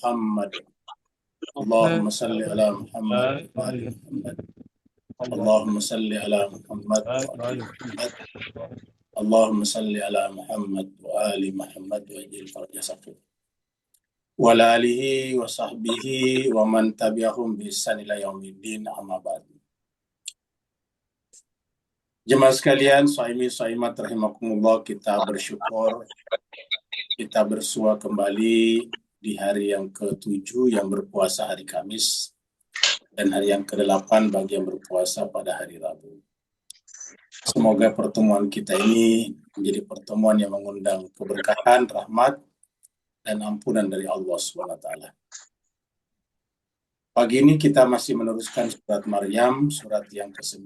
محمد اللهم صل على محمد وآل محمد اللهم صل على محمد وآل محمد اللهم صل على محمد وآل محمد وجل فرج سفر وعلى آله وصحبه ومن تبعهم بإحسان إلى yaumiddin amma ba'd. Jemaah sekalian, shaimi shaimat rahimakumullah, kita bersyukur kita bersua kembali di hari yang ke-7 yang berpuasa hari Kamis dan hari yang ke-8 bagi yang berpuasa pada hari Rabu. Semoga pertemuan kita ini menjadi pertemuan yang mengundang keberkahan, rahmat, dan ampunan dari Allah SWT. Pagi ini kita masih meneruskan surat Maryam, surat yang ke-19,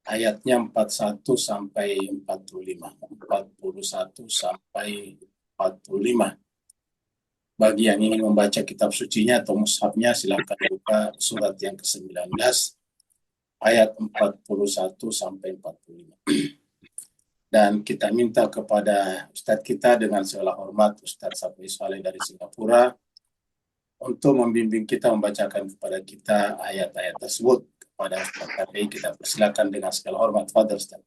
ayatnya 41 sampai 45. 41 sampai 45. Bagi yang ingin membaca kitab sucinya atau mushafnya, silakan buka surat yang ke-19, ayat 41 sampai 45. Dan kita minta kepada Ustadz kita dengan segala hormat, Ustadz Safi Saleh dari Singapura, untuk membimbing kita, membacakan kepada kita ayat-ayat tersebut. Kepada Ustadz Safi kita persilakan dengan segala hormat. Fadhil Ustadz.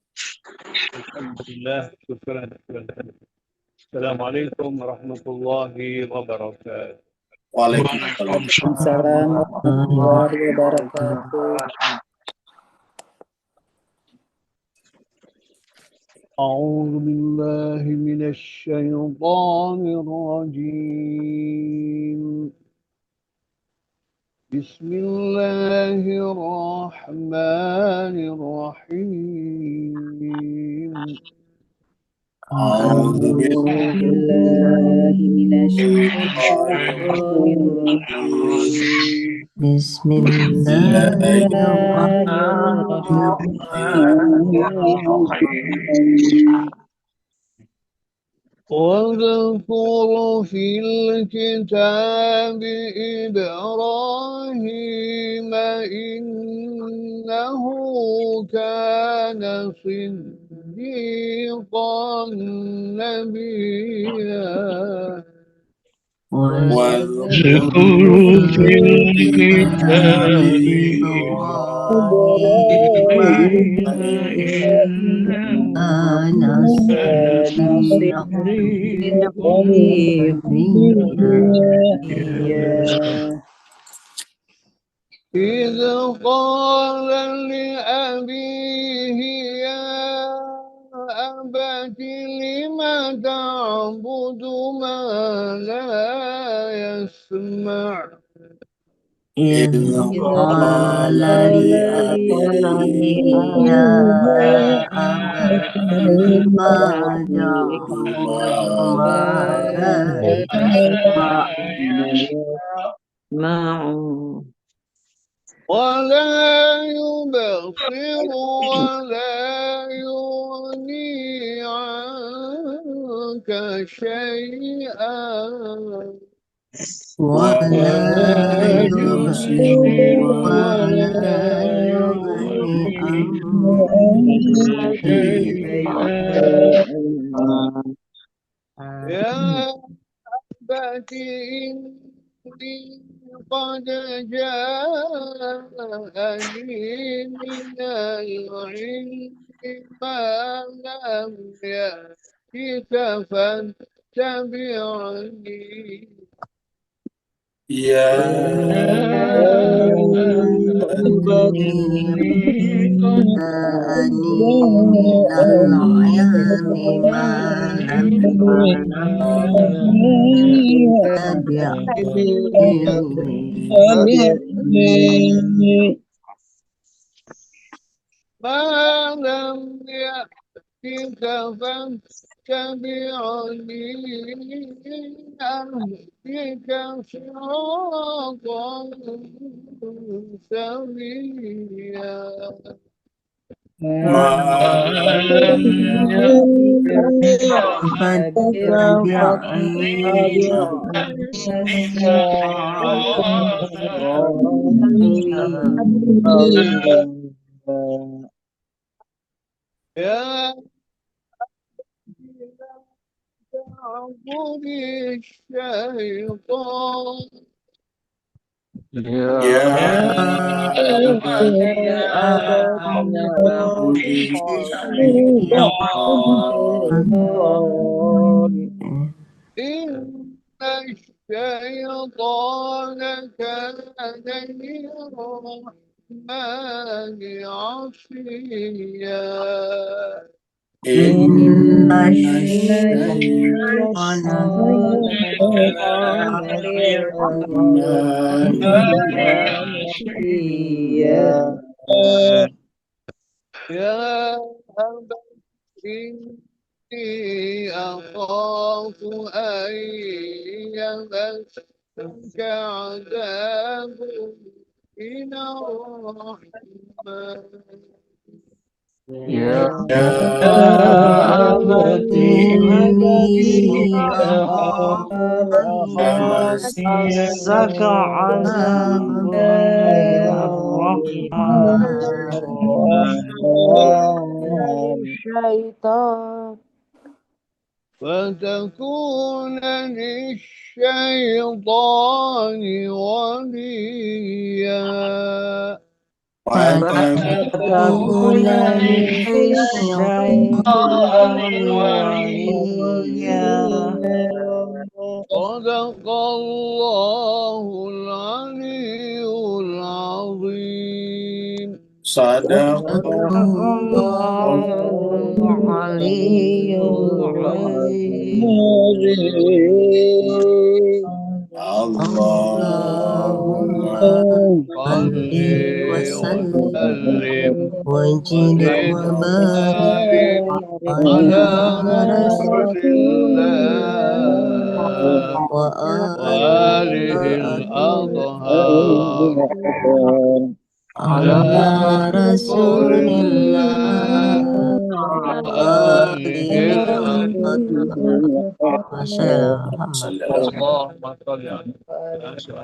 Alhamdulillah, syukran. Assalamualaikum warahmatullahi wabarakatuh. Waalaikumsalam warahmatullahi wabarakatuh. أعوذ بالله من الشيطان الرجيم. بسم الله الرحمن الرحيم. أعوذ بالله من الشيطان الرجيم. بسم الله الرحمن الرحيم. واذكر في الكتاب إبراهيم إنه كان صديقا نبيا. واذكر في الكتاب إبراهيم كان صديقا نبيا. إذ قال لأبيه يا أبت لم تعبد ما لا يسمع. إذ قال لأبيه يا أبت لم تعبد ما لا يسمع ولا يبصر ولا يغني عنك شيئا. ولا يبصر ولا يغني عنك شيئا. يا أبت إني قد جاءني من العلم ما لم يأتك فاتبعني. يا إني قد جاءني من العلم ما لم تتبعني. ما لم يأتك فاتبعني أهدك صراطا سويا. ما يا تعبد الشيطان Ya Ya abadnya budi syaitan. إن الشيطان كان للرحمن عصيا Inna syaitan syaitan lirrahmani يا أبت إني أخاف أن يمسك عذاب من الرحمن Ya abadi ini akhafu masaka azab الشيطان فتكون للشيطان وليا فتكون للشيطان وليا صدق الله العلي العظيم Sadaqallahu Aliyul azim. Allahumma صل وسلم وزد وزد وبارك وبارك على رسول الله وآله الأطهار على رسول الله وآله الأطهار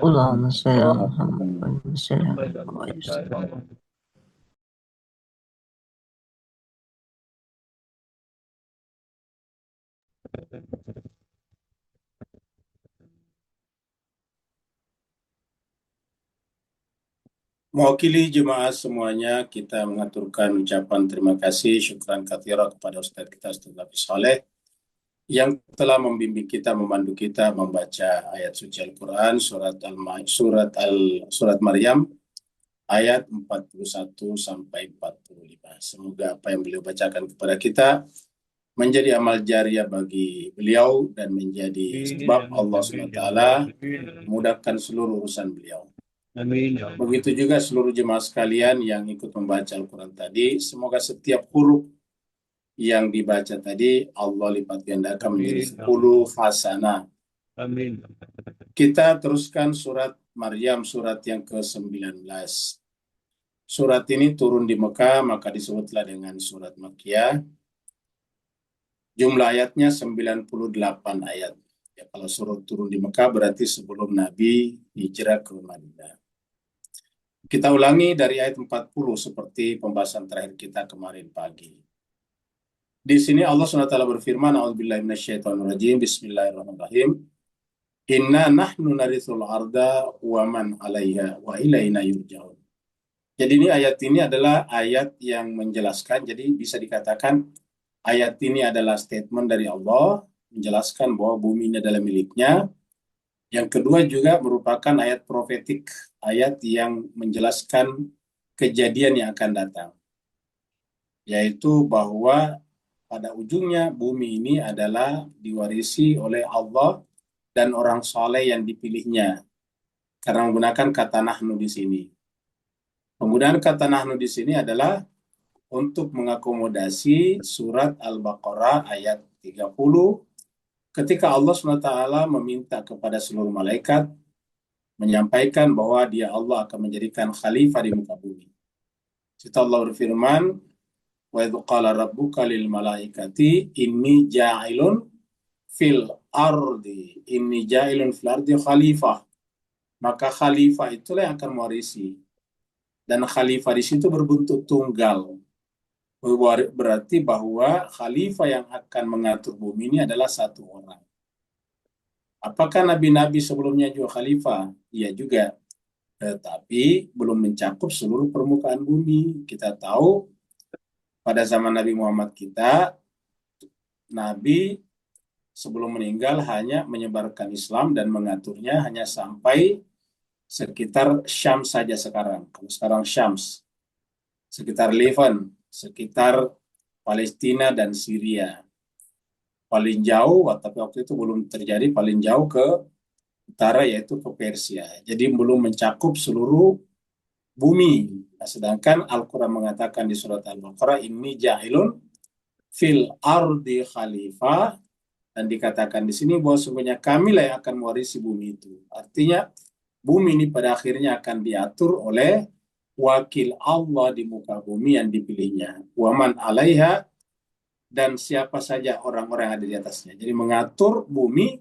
اللهم صل على محمد وسلم. Mewakili jemaah semuanya, kita mengaturkan ucapan terima kasih, syukran katsira kepada Ustadz kita, Ustadz Hafiz Saleh, yang telah membimbing kita, memandu kita membaca ayat suci Al-Quran, surat Maryam, ayat 41 sampai 45. Semoga apa yang beliau bacakan kepada kita menjadi amal jariah bagi beliau dan menjadi sebab Allah SWT memudahkan seluruh urusan beliau. Amin. Begitu juga seluruh jemaah sekalian yang ikut membaca Al-Quran tadi, semoga setiap huruf yang dibaca tadi Allah lipat gandakan menjadi 10 hasanah. Amin. Kita teruskan surat Maryam, surat yang ke-19. Surat ini turun di Mekah, maka disebutlah dengan surat Makkiyah. Jumlah ayatnya 98 ayat. Ya, kalau surat turun di Mekah berarti sebelum Nabi hijrah ke Madinah. Kita ulangi dari ayat 40 seperti pembahasan terakhir kita kemarin pagi. Di sini Allah SWT berfirman, A'udzubillahi minasyaitonirrajim, Bismillahirrahmanirrahim. Inna nahnu narithul arda wa man 'alaiha wa ilaina yurja'un. Jadi ayat ini adalah ayat yang menjelaskan, jadi bisa dikatakan ayat ini adalah statement dari Allah menjelaskan bahwa bumi ini adalah miliknya. Yang kedua juga merupakan ayat profetik, ayat yang menjelaskan kejadian yang akan datang. Yaitu bahwa pada ujungnya bumi ini adalah diwarisi oleh Allah dan orang saleh yang dipilihnya. Karena menggunakan kata nahnu di sini. Penggunaan kata nahnu di sini adalah untuk mengakomodasi surat Al-Baqarah ayat 30 ketika Allah SWT meminta kepada seluruh malaikat menyampaikan bahwa dia Allah akan menjadikan khalifah di muka bumi. Setelah Allah berfirman, wa idz qala rabbuka lil malaikati inni ja'ilun fil ardi khalifah. Maka khalifah itulah yang akan mewarisi. Dan khalifah di situ berbentuk tunggal. Berarti bahwa khalifah yang akan mengatur bumi ini adalah satu orang. Apakah nabi-nabi sebelumnya juga khalifah? Iya juga, tetapi belum mencakup seluruh permukaan bumi. Kita tahu pada zaman Nabi Muhammad kita, Nabi sebelum meninggal hanya menyebarkan Islam dan mengaturnya hanya sampai sekitar Syam saja sekarang. Kalau sekarang Syams, sekitar Levant, sekitar Palestina dan Syria. Paling jauh, tapi waktu itu belum terjadi, paling jauh ke utara yaitu ke Persia. Jadi belum mencakup seluruh bumi. Nah, sedangkan Al-Quran mengatakan di surat Al-Baqarah, ini ja'ilun fil ardi khalifah, dan dikatakan di sini bahwa sebenarnya kamilah yang akan mewarisi bumi itu. Artinya bumi ini pada akhirnya akan diatur oleh wakil Allah di muka bumi yang dipilihnya. Waman alaiha, dan siapa saja orang-orang yang ada di atasnya. Jadi mengatur bumi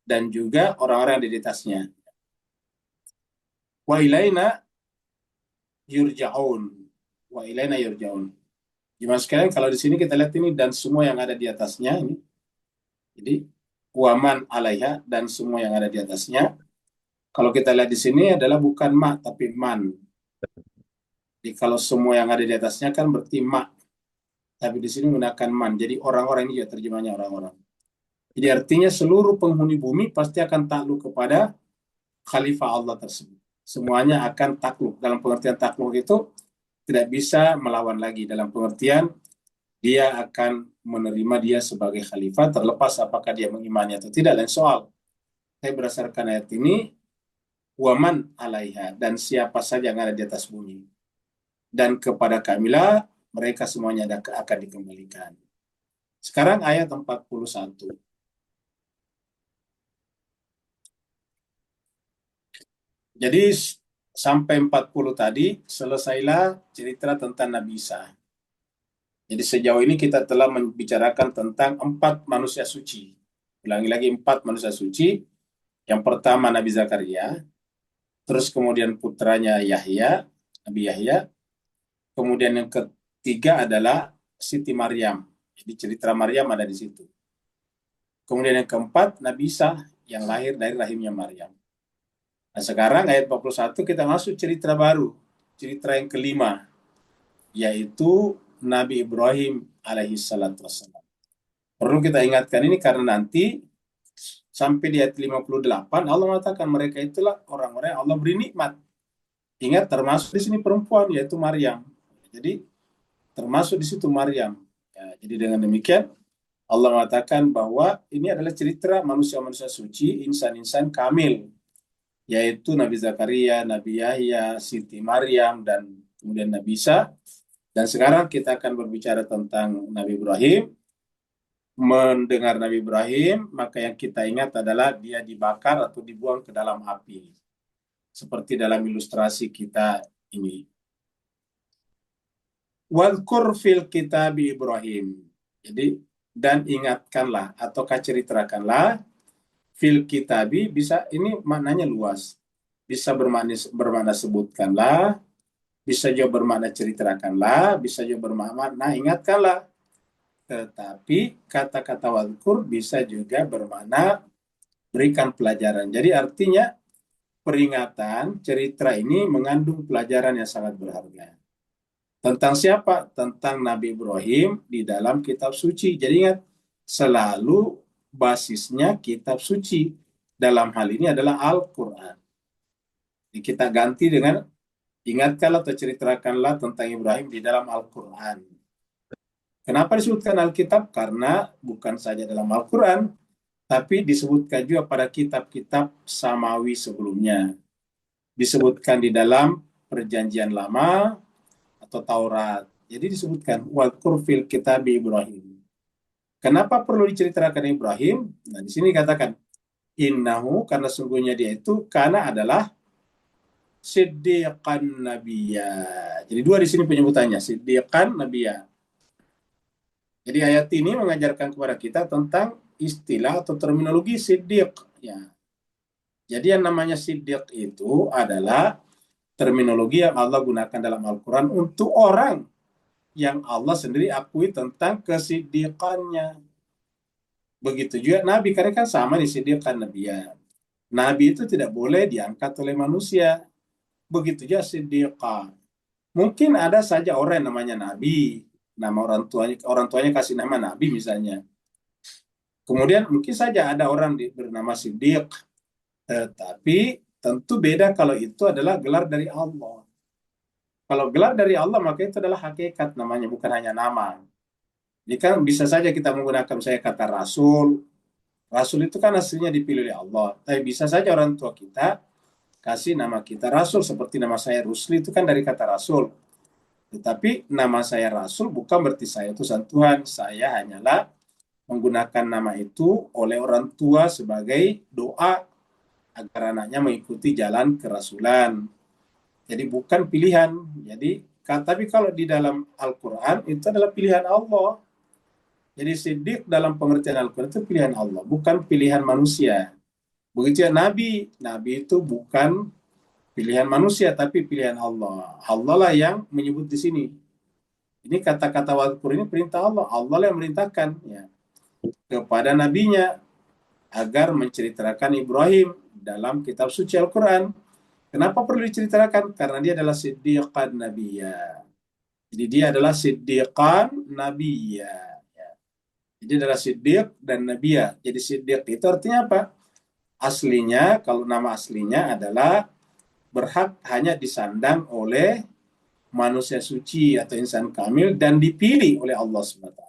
dan juga orang-orang yang ada di atasnya. Wa ilaina yurja'un. Wa ilaina yurja'un. Gimana sekalian, kalau di sini kita lihat ini dan semua yang ada di atasnya ini. Jadi waman alaiha, dan semua yang ada di atasnya. Kalau kita lihat di sini adalah bukan ma tapi man. Jadi kalau semua yang ada di atasnya kan berarti ma. Tapi di sini menggunakan man. Jadi orang-orang ini ya terjemahnya orang-orang. Jadi artinya seluruh penghuni bumi pasti akan takluk kepada khalifah Allah tersebut. Semuanya akan takluk. Dalam pengertian takluk itu tidak bisa melawan lagi. Dalam pengertian dia akan menerima dia sebagai khalifah terlepas apakah dia mengimani atau tidak. Lain soal. Saya berdasarkan ayat ini, waman alaiha, dan siapa saja yang ada di atas bumi. Dan kepada kamilah mereka semuanya akan dikembalikan. Sekarang ayat 41. Jadi sampai 40 tadi selesailah cerita tentang Nabi Isa. Jadi sejauh ini kita telah membicarakan tentang 4 manusia suci. Ulangi lagi, 4 manusia suci. Yang pertama Nabi Zakaria, terus kemudian putranya Yahya, Nabi Yahya. Kemudian yang ketiga adalah Siti Maryam. Jadi cerita Maryam ada di situ. Kemudian yang keempat Nabi Isa yang lahir dari rahimnya Maryam. Nah sekarang ayat 41 kita masuk cerita baru. Cerita yang kelima, yaitu Nabi Ibrahim alaihi salatu wassalam. Perlu kita ingatkan ini karena nanti sampai di ayat 58 Allah mengatakan mereka itulah orang-orang yang Allah beri nikmat. Ingat termasuk di sini perempuan yaitu Maryam. Jadi termasuk di situ Maryam. Ya, jadi dengan demikian Allah mengatakan bahwa ini adalah cerita manusia-manusia suci, insan-insan kamil, yaitu Nabi Zakaria, Nabi Yahya, Siti Maryam, dan kemudian Nabi Isa. Dan sekarang kita akan berbicara tentang Nabi Ibrahim. Mendengar Nabi Ibrahim, maka yang kita ingat adalah dia dibakar atau dibuang ke dalam api. Seperti dalam ilustrasi kita ini. Wadkur fil kitabi Ibrahim. Jadi, dan ingatkanlah, ataukah ceritakanlah, fil kitabi, bisa, ini maknanya luas. Bisa bermakna sebutkanlah, bisa juga bermakna ceritakanlah, bisa juga bermakna ingatkanlah. Tetapi kata-kata wadkur bisa juga bermakna berikan pelajaran. Jadi artinya peringatan, cerita ini mengandung pelajaran yang sangat berharga. Tentang siapa? Tentang Nabi Ibrahim di dalam kitab suci. Jadi ingat, selalu basisnya kitab suci. Dalam hal ini adalah Al-Quran. Jadi kita ganti dengan ingatkanlah atau ceritakanlah tentang Ibrahim di dalam Al-Quran. Kenapa disebutkan Alkitab? Karena bukan saja dalam Al-Quran, tapi disebutkan juga pada kitab-kitab samawi sebelumnya. Disebutkan di dalam Perjanjian Lama atau Taurat. Jadi disebutkan wadkur fil kitabi Ibrahim. Kenapa perlu diceritakan Ibrahim? Nah, di sini katakan innahu, karena sungguhnya dia itu karena adalah siddiqan nabiyya. Jadi dua di sini penyebutannya, siddiqan nabiyya. Jadi ayat ini mengajarkan kepada kita tentang istilah atau terminologi siddiq. Ya. Jadi yang namanya siddiq itu adalah terminologi yang Allah gunakan dalam Al-Quran untuk orang yang Allah sendiri akui tentang kesiddiqannya. Begitu juga Nabi, karena kan sama nih Siddiq kan Nabi ya. Nabi itu tidak boleh diangkat oleh manusia. Begitu juga Siddiqah. Mungkin ada saja orang yang namanya Nabi, nama orang tuanya kasih nama Nabi misalnya. Kemudian mungkin saja ada orang bernama Siddiq, tetapi tentu beda kalau itu adalah gelar dari Allah. Kalau gelar dari Allah maka itu adalah hakikat namanya, bukan hanya nama. Jadi kan bisa saja kita menggunakan saya kata Rasul. Rasul itu kan aslinya dipilih oleh Allah. Tapi bisa saja orang tua kita kasih nama kita Rasul, seperti nama saya Rusli itu kan dari kata Rasul. Tetapi nama saya Rasul bukan berarti saya utusan Tuhan. Saya hanyalah menggunakan nama itu oleh orang tua sebagai doa agar anaknya mengikuti jalan kerasulan. Jadi bukan pilihan. Jadi tapi kalau di dalam Al-Quran itu adalah pilihan Allah. Jadi Siddiq dalam pengertian Al-Quran itu pilihan Allah, bukan pilihan manusia. Begitu ya Nabi. Nabi itu bukan pilihan manusia, tapi pilihan Allah. Allah lah yang menyebut di sini. Ini kata-kata wadkur ini perintah Allah. Allah lah yang merintahkan ya, kepada nabinya agar menceritakan Ibrahim dalam kitab suci Al-Quran. Kenapa perlu diceritakan? Karena dia adalah siddiqan nabiyya. Jadi dia adalah siddiqan nabiyya. Jadi adalah siddiq dan nabiyya. Jadi siddiq itu artinya apa? Aslinya, kalau nama aslinya adalah berhak hanya disandang oleh manusia suci atau insan kamil dan dipilih oleh Allah SWT.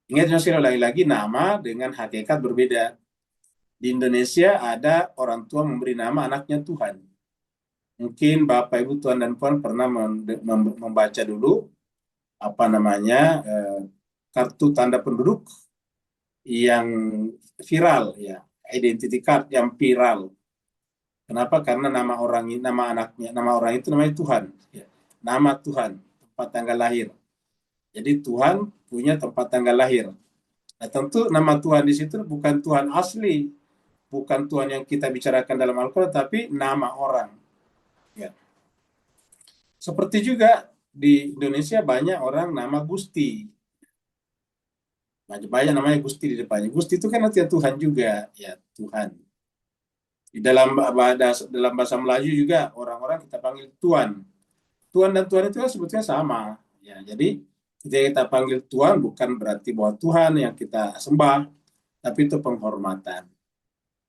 Ingat sekali lagi nama dengan hakikat berbeda. Di Indonesia ada orang tua memberi nama anaknya Tuhan. Mungkin Bapak Ibu Tuan dan Puan pernah membaca dulu kartu tanda penduduk yang viral ya, identity card yang viral. Kenapa? Karena nama orang itu namanya Tuhan. Ya. Nama Tuhan, tempat tanggal lahir. Jadi Tuhan punya tempat tanggal lahir. Nah, tentu nama Tuhan di situ bukan Tuhan asli, bukan Tuhan yang kita bicarakan dalam Al-Quran, tapi nama orang. Ya. Seperti juga di Indonesia banyak orang nama Gusti. Banyak namanya Gusti di depannya. Gusti itu kan artinya Tuhan juga, ya Tuhan. Di dalam bahasa Melayu juga orang-orang kita panggil Tuan. Tuan dan Tuhan itu kan sebetulnya sama. Ya, jadi ketika kita panggil Tuhan bukan berarti bahwa Tuhan yang kita sembah, tapi itu penghormatan.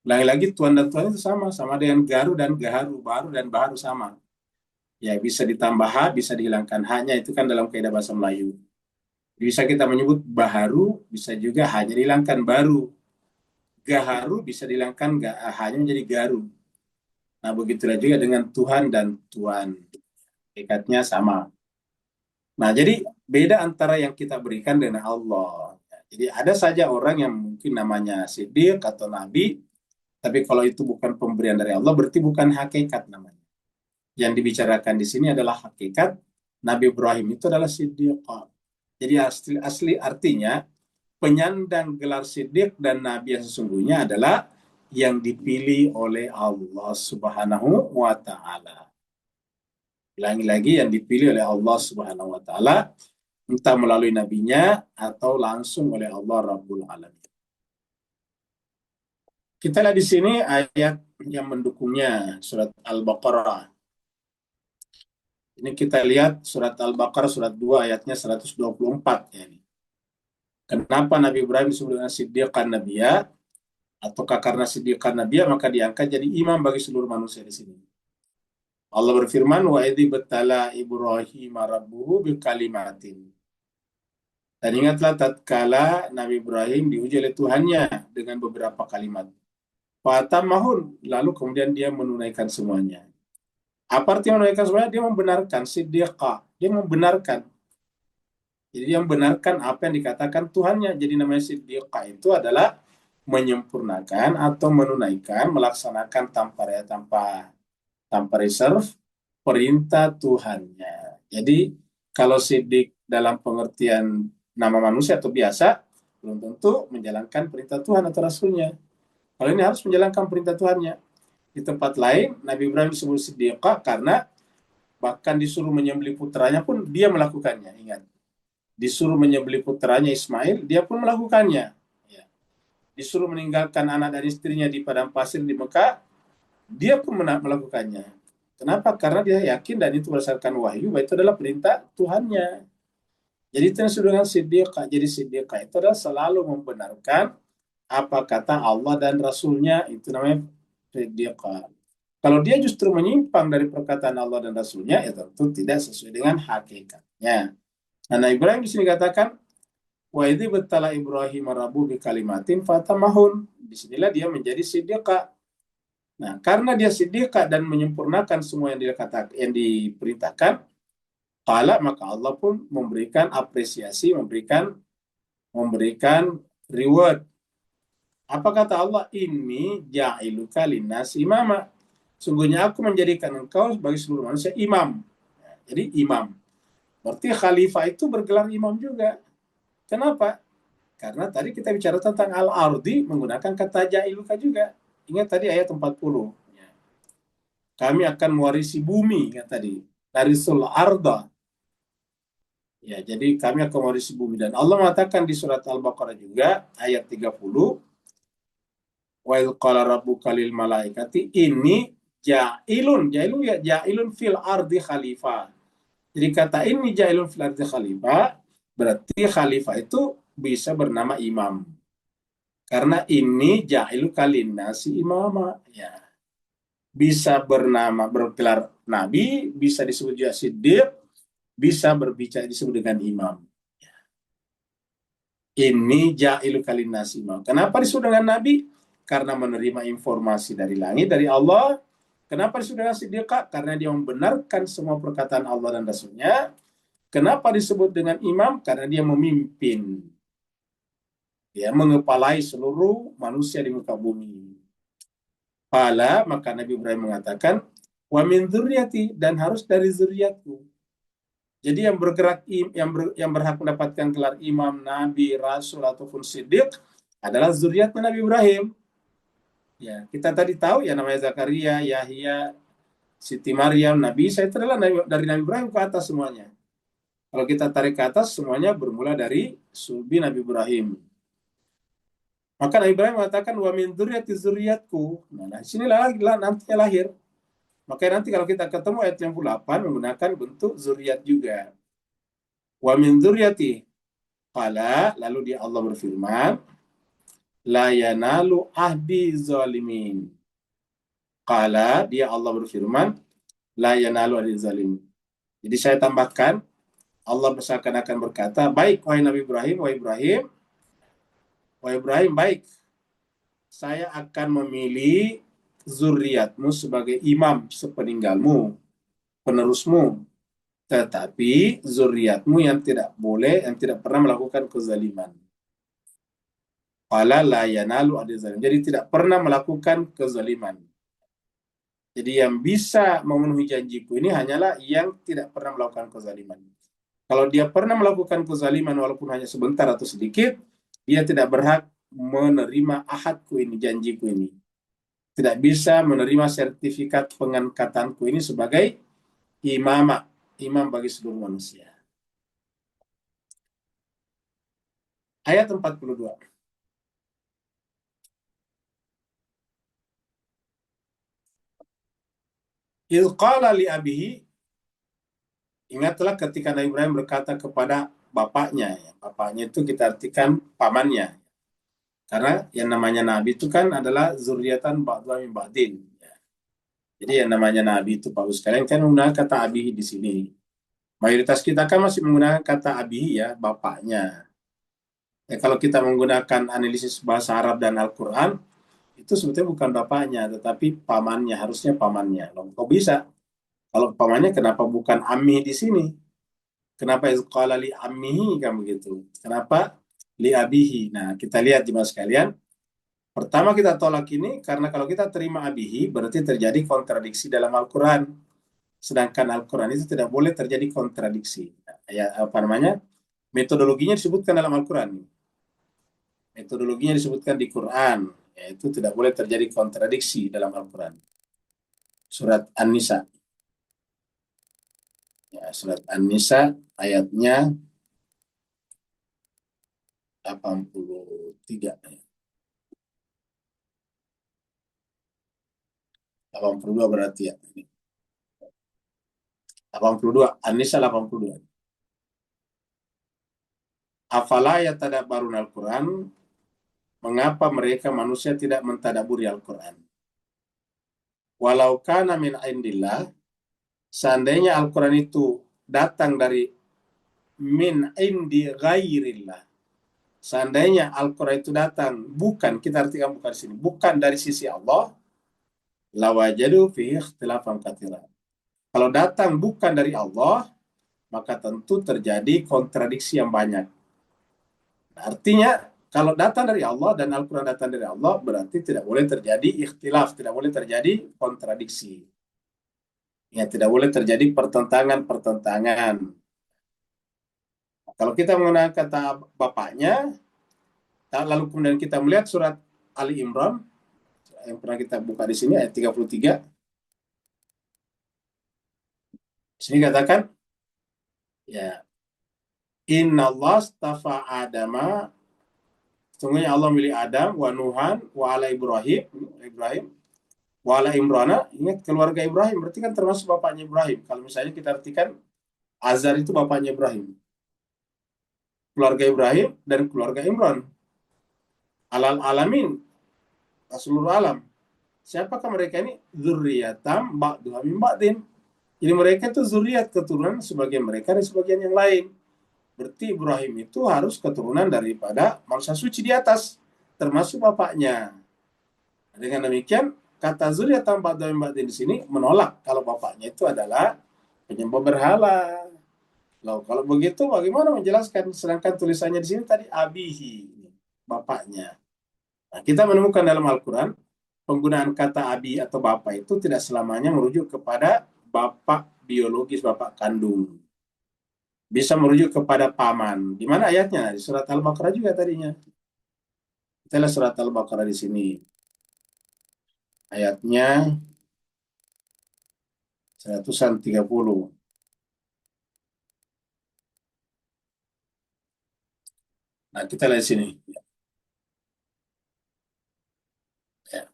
Lagi-lagi Tuan dan Tuhan itu sama dengan garu dan gaharu, baru dan baharu sama. Ya bisa ditambah ha, bisa dihilangkan hanya, itu kan dalam kaidah bahasa Melayu. Bisa kita menyebut baharu, bisa juga hanya dihilangkan baru. Gaharu bisa dihilangkan hanya menjadi garu. Nah begitulah juga dengan Tuhan dan Tuan. Ikatnya sama. Nah jadi beda antara yang kita berikan dengan Allah. Jadi ada saja orang yang mungkin namanya Siddiq atau Nabi, tapi kalau itu bukan pemberian dari Allah berarti bukan hakikat namanya. Yang dibicarakan di sini adalah hakikat. Nabi Ibrahim itu adalah Siddiq. Jadi asli artinya penyandang gelar Siddiq dan Nabi yang sesungguhnya adalah yang dipilih oleh Allah Subhanahu wa Ta'ala. Lagi-lagi yang dipilih oleh Allah Subhanahu wa Ta'ala, entah melalui nabinya atau langsung oleh Allah Rabbul Alamin. Kita lihat di sini ayat yang mendukungnya, surat Al-Baqarah. Ini kita lihat surat Al-Baqarah surat 2 ayatnya 124 ya ini. Kenapa Nabi Ibrahim disebut dengan Siddiqan Nabiyya? Ataukah karena Siddiqan Nabiyya maka diangkat jadi imam bagi seluruh manusia di sini? Allah berfirman, wa idzi batala Ibrahim rabbuhu bikalimatin. Dan ingatlah tatkala Nabi Ibrahim diuji oleh Tuhannya dengan beberapa kalimat. Fatamahun, lalu kemudian dia menunaikan semuanya. Apa artinya menunaikan semuanya? Dia membenarkan siddiqa, dia membenarkan. Jadi dia membenarkan apa yang dikatakan Tuhannya. Jadi namanya siddiqa itu adalah menyempurnakan atau menunaikan, melaksanakan tanpa reserve perintah Tuhannya. Jadi kalau siddiq dalam pengertian nama manusia atau biasa, belum tentu menjalankan perintah Tuhan atau Rasulnya. Kalau ini harus menjalankan perintah Tuhannya. Di tempat lain, Nabi Ibrahim disebut siddiqa karena bahkan disuruh menyembelih putranya pun dia melakukannya. Ingat, disuruh menyembelih putranya Ismail, dia pun melakukannya. Ya. disuruh meninggalkan anak dan istrinya di padang pasir di Mekah, dia pun melakukannya. Kenapa? Karena dia yakin dan itu berdasarkan wahyu, bahwa itu adalah perintah Tuhannya. Jadi itu yang disebut dengan siddiqah. Jadi siddiqah itu adalah selalu membenarkan apa kata Allah dan Rasulnya, itu namanya siddiqah. Kalau dia justru menyimpang dari perkataan Allah dan Rasulnya, ya tentu tidak sesuai dengan hakikatnya. Nah, Ibrahim di sini katakan, wa idzi bettala Ibrahim rabbu bi kalimatin fatamahun. Disinilah dia menjadi siddiqah. Nah, karena dia siddiqah dan menyempurnakan semua yang yang diperintahkan, maka Allah pun memberikan apresiasi, memberikan reward. Apa kata Allah? Ini ja'iluka linnas imama. Sungguhnya aku menjadikan engkau sebagai seluruh manusia imam. Jadi imam. Berarti khalifah itu bergelar imam juga. Kenapa? Karena tadi kita bicara tentang al-ardi menggunakan kata ja'iluka juga. Ingat tadi ayat 40. Kami akan mewarisi bumi, ingat tadi. Narisul arda. Ya, jadi kami akan mewarisi bumi. Dan Allah mengatakan di surat Al-Baqarah juga, ayat 30, wa idh qala rabbuka lil malaikati inni ja'ilun ya ja'ilun fil ardi khalifah. Jadi kata ini ja'ilun fil ardi khalifah berarti khalifah itu bisa bernama imam. Karena ini ja'ilu nasi imama, ya. Bisa bergelar nabi, bisa disebut juga siddiq, bisa berbicara disebut dengan imam. Ini ja'ilu nasi imam. Kenapa disebut dengan nabi? Karena menerima informasi dari langit, dari Allah. Kenapa disebut dengan siddiqah? Karena dia membenarkan semua perkataan Allah dan Rasulnya. Kenapa disebut dengan imam? Karena dia memimpin. Dia mengepalai seluruh manusia di muka bumi. Maka Nabi Ibrahim mengatakan, wa min dzurriyyati, dan harus dari zuriatku. Jadi yang bergerak, yang berhak mendapatkan gelar imam, nabi, rasul, ataupun siddiq adalah zuriatnya Nabi Ibrahim. Ya, kita tadi tahu ya namanya Zakaria, Yahya, Siti Maryam, Nabi Isa, itu adalah dari Nabi Ibrahim ke atas semuanya. Kalau kita tarik ke atas, semuanya bermula dari sulbi Nabi Ibrahim. Maka Nabi Ibrahim mengatakan, wa min dzurriyyati zuriatku. Nah, sinilah nantinya lahir. Makanya nanti kalau kita ketemu ayat 68 menggunakan bentuk zuriat juga. Wa min dzurriyyati. Lalu dia Allah berfirman, la yanalu ahdi zalimin. Dia Allah berfirman, la yanalu ahdi zalimin. Jadi saya tambahkan, Allah akan berkata, baik wahai Nabi Ibrahim, wahai Ibrahim, baik. Saya akan memilih zuriatmu sebagai imam sepeninggalmu, penerusmu. Tetapi zuriatmu yang tidak pernah melakukan kezaliman. Qala la yanalu ahdi zalim. Jadi tidak pernah melakukan kezaliman. Jadi yang bisa memenuhi janjiku ini hanyalah yang tidak pernah melakukan kezaliman. Kalau dia pernah melakukan kezaliman walaupun hanya sebentar atau sedikit, dia tidak berhak menerima ahadku ini, janjiku ini. Tidak bisa menerima sertifikat pengangkatanku ini sebagai imam bagi seluruh manusia. Ayat 42. Idh qala li abihi, ingatlah ketika Nabi Ibrahim berkata kepada bapaknya. Bapaknya itu kita artikan pamannya. Karena yang namanya nabi itu kan adalah zuriatan ba'dha min ba'din. Jadi yang namanya nabi itu Pak sekalian kan menggunakan kata abihi di sini. Mayoritas kita kan masih menggunakan kata abihi ya, bapaknya. Kalau kita menggunakan analisis bahasa Arab dan Al-Quran, itu sebetulnya bukan bapaknya, tetapi pamannya, harusnya pamannya. Loh, kok bisa? Kalau pamannya kenapa bukan ammi di sini? Kenapa qala li ammihi kan begitu? Kenapa li abihi? Nah, kita lihat jemaah sekalian. Pertama kita tolak ini karena kalau kita terima abihi berarti terjadi kontradiksi dalam Al-Quran. Sedangkan Al-Quran itu tidak boleh terjadi kontradiksi. Ya, apa namanya? Metodologinya disebutkan dalam Al-Quran. Metodologinya disebutkan di Quran. Yaitu tidak boleh terjadi kontradiksi dalam Al-Quran. Surat An-Nisa. Ya, surat An-Nisa ayatnya 83. 82 berarti ya. 82, An-Nisa 82. Afala yatadabbarun Al-Quran, mengapa mereka manusia tidak mentadaburi Al-Quran? Walau kana min indillah, seandainya Al-Quran itu datang dari min indi ghairillah, seandainya Al-Quran itu datang bukan, kita artikan bukan di sini, bukan dari sisi Allah, lawajadu fihi ikhtilafan katsiran. Kalau datang bukan dari Allah, maka tentu terjadi kontradiksi yang banyak. Artinya, kalau datang dari Allah dan Al-Quran datang dari Allah, berarti tidak boleh terjadi ikhtilaf, tidak boleh terjadi kontradiksi. Ya, tidak boleh terjadi pertentangan-pertentangan. Kalau kita menggunakan kata bapaknya, lalu kemudian kita melihat surat Ali Imran, yang pernah kita buka di sini, ayat 33. Di sini katakan, ya, Inna Allah astafa Adama, sungguhnya Allah milih Adam, wa Nuhan, wa ala Ibrahim, wa ala Imrana, ingat keluarga Ibrahim, berarti kan termasuk bapaknya Ibrahim. Kalau misalnya kita artikan, Azar itu bapaknya Ibrahim. Keluarga Ibrahim dan keluarga Imran. Alal alamin, seluruh alam. Siapakah mereka ini? Dzurriyatam ba'duha min ba'din. Jadi mereka itu zuriat, keturunan sebagian mereka dan sebagian yang lain. Berarti Ibrahim itu harus keturunan daripada manusia suci di atas, termasuk bapaknya. Dengan demikian, kata zuriyatam ba'duha min ba'din di sini menolak kalau bapaknya itu adalah penyembah berhala. Loh, kalau begitu bagaimana menjelaskan? Sedangkan tulisannya di sini tadi abihi, bapaknya. Nah, kita menemukan dalam Al-Quran penggunaan kata abi atau bapak itu tidak selamanya merujuk kepada bapak biologis, bapak kandung. Bisa merujuk kepada paman. Di mana ayatnya? Di surat Al-Baqarah juga tadinya. Kita lihat surat Al-Baqarah di sini. Ayatnya 130. Nah, kita lihat di sini. Ya.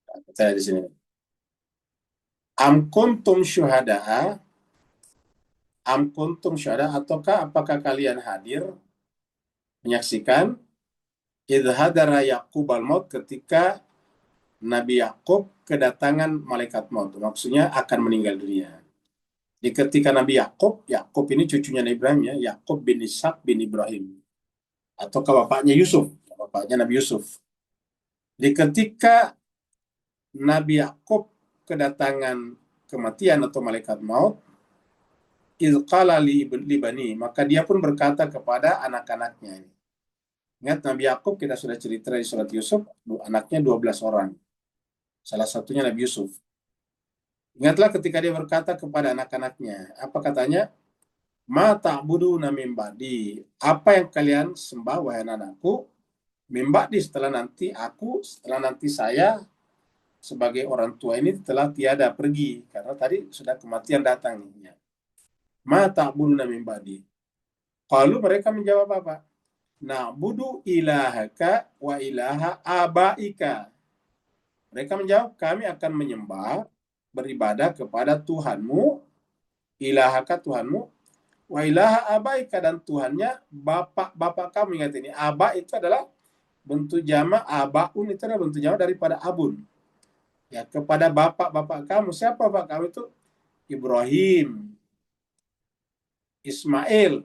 Nah, kita lihat di sini. Am kuntum syuhada'a, ataukah apakah kalian hadir menyaksikan idh hadara Yaqub al-maut, ketika Nabi Yakub kedatangan malaikat maut, maksudnya akan meninggal dunia. Di ketika Nabi Yakub ini cucunya Nabi Ibrahim ya, Yakub bin Ishak bin Ibrahim, ataukah bapaknya Yusuf, bapaknya Nabi Yusuf. Di ketika Nabi Yakub kedatangan kematian atau malaikat maut, izqala li bani, maka dia pun berkata kepada anak-anaknya. Ingat Nabi Yakub kita sudah cerita di surat Yusuf, anaknya 12 orang. Salah satunya Nabi Yusuf. Ingatlah ketika dia berkata kepada anak-anaknya, apa katanya? Ma ta'buduna min ba'di, apa yang kalian sembah wahai anakku, min ba'di, setelah nanti saya sebagai orang tua ini telah tiada pergi, karena tadi sudah kematian datang. Ma ta'buduna min ba'di. Qalu, mereka menjawab apa? Na'budu ilahaka wa ilaha abaika. Mereka menjawab, kami akan menyembah, beribadah kepada Tuhanmu, ilahaka Tuhanmu, wa ilaha abaika, dan Tuhannya bapak-bapak kamu. Ingat ini, aba itu adalah bentuk jama, abaun itu adalah bentuk jama daripada abun. Ya, kepada bapak-bapak kamu. Siapa bapak kamu itu? Ibrahim, Ismail,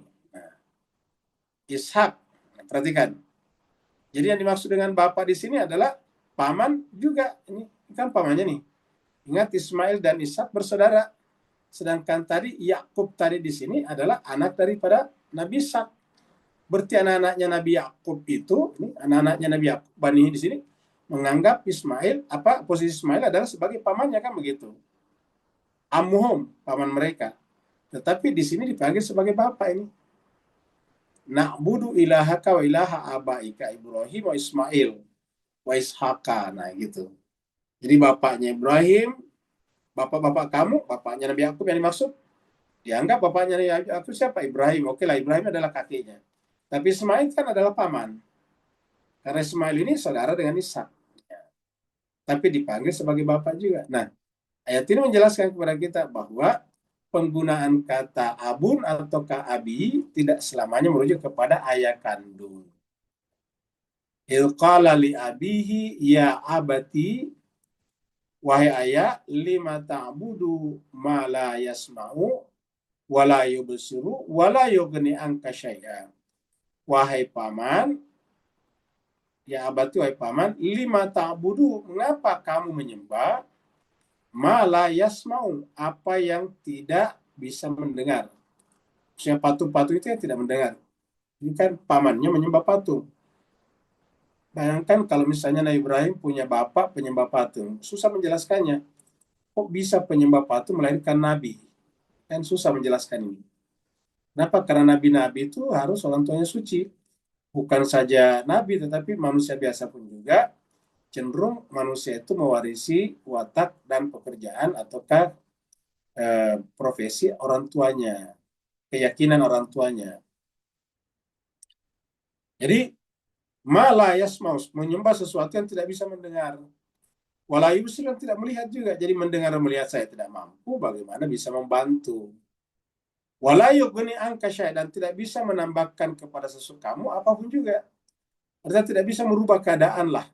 Ishak. Perhatikan. Jadi yang dimaksud dengan bapak di sini adalah paman juga. Ini kan pamannya nih. Ingat Ismail dan Ishak bersaudara. Sedangkan tadi Yakub tadi di sini adalah anak daripada Nabi Ishak. Berarti anak-anaknya Nabi Yakub itu, ini anak-anaknya Nabi Yakub Bani di sini menganggap Ismail, posisi Ismail adalah sebagai pamannya, kan begitu. Ammuhum, paman mereka. Tetapi di sini dipanggil sebagai bapak ini. Na'budu ilahaka wa ilaha abaika Ibrahim wa Ismail wa Ishaqa. Nah, gitu. Jadi bapaknya Ibrahim, bapak-bapak kamu, bapaknya Nabi Yakub yang dimaksud, dianggap bapaknya Nabi Yakub siapa? Ibrahim. Oke lah, Ibrahim adalah kakeknya. Tapi Ismail kan adalah paman. Karena Ismail ini saudara dengan Ishak. Tapi dipanggil sebagai bapak juga. Nah, ayat ini menjelaskan kepada kita bahwa penggunaan kata abun atau abi tidak selamanya merujuk kepada ayah kandung. Ilqala li abihi ya abati, wahai ayah, lima ta'budu ma la yasma'u wa la yubsiru wa la yughni anka syai'a. Wahai paman, ya abati, wahai paman, lima ta'budu, mengapa kamu menyembah ma la yasma'u, apa yang tidak bisa mendengar. Siapa patung-patung itu yang tidak mendengar. Ini kan pamannya menyembah patung. Bayangkan kalau misalnya Nabi Ibrahim punya bapak penyembah patung, susah menjelaskannya. Kok bisa penyembah patung melahirkan nabi? Kan susah menjelaskan ini. Kenapa? Karena nabi-nabi itu harus orang tuanya suci. Bukan saja nabi, tetapi manusia biasa pun juga cenderung manusia itu mewarisi watak dan pekerjaan ataukah profesi orang tuanya, keyakinan orang tuanya. Jadi malah yasmaus, menyembah sesuatu yang tidak bisa mendengar. Wala yubsir, yang tidak melihat juga. Jadi mendengar dan melihat saya tidak mampu, bagaimana bisa membantu? Wala yughni anka syai', dan tidak bisa menambahkan kepada sesuatu kamu apapun juga. Artinya tidak bisa merubah keadaan lah.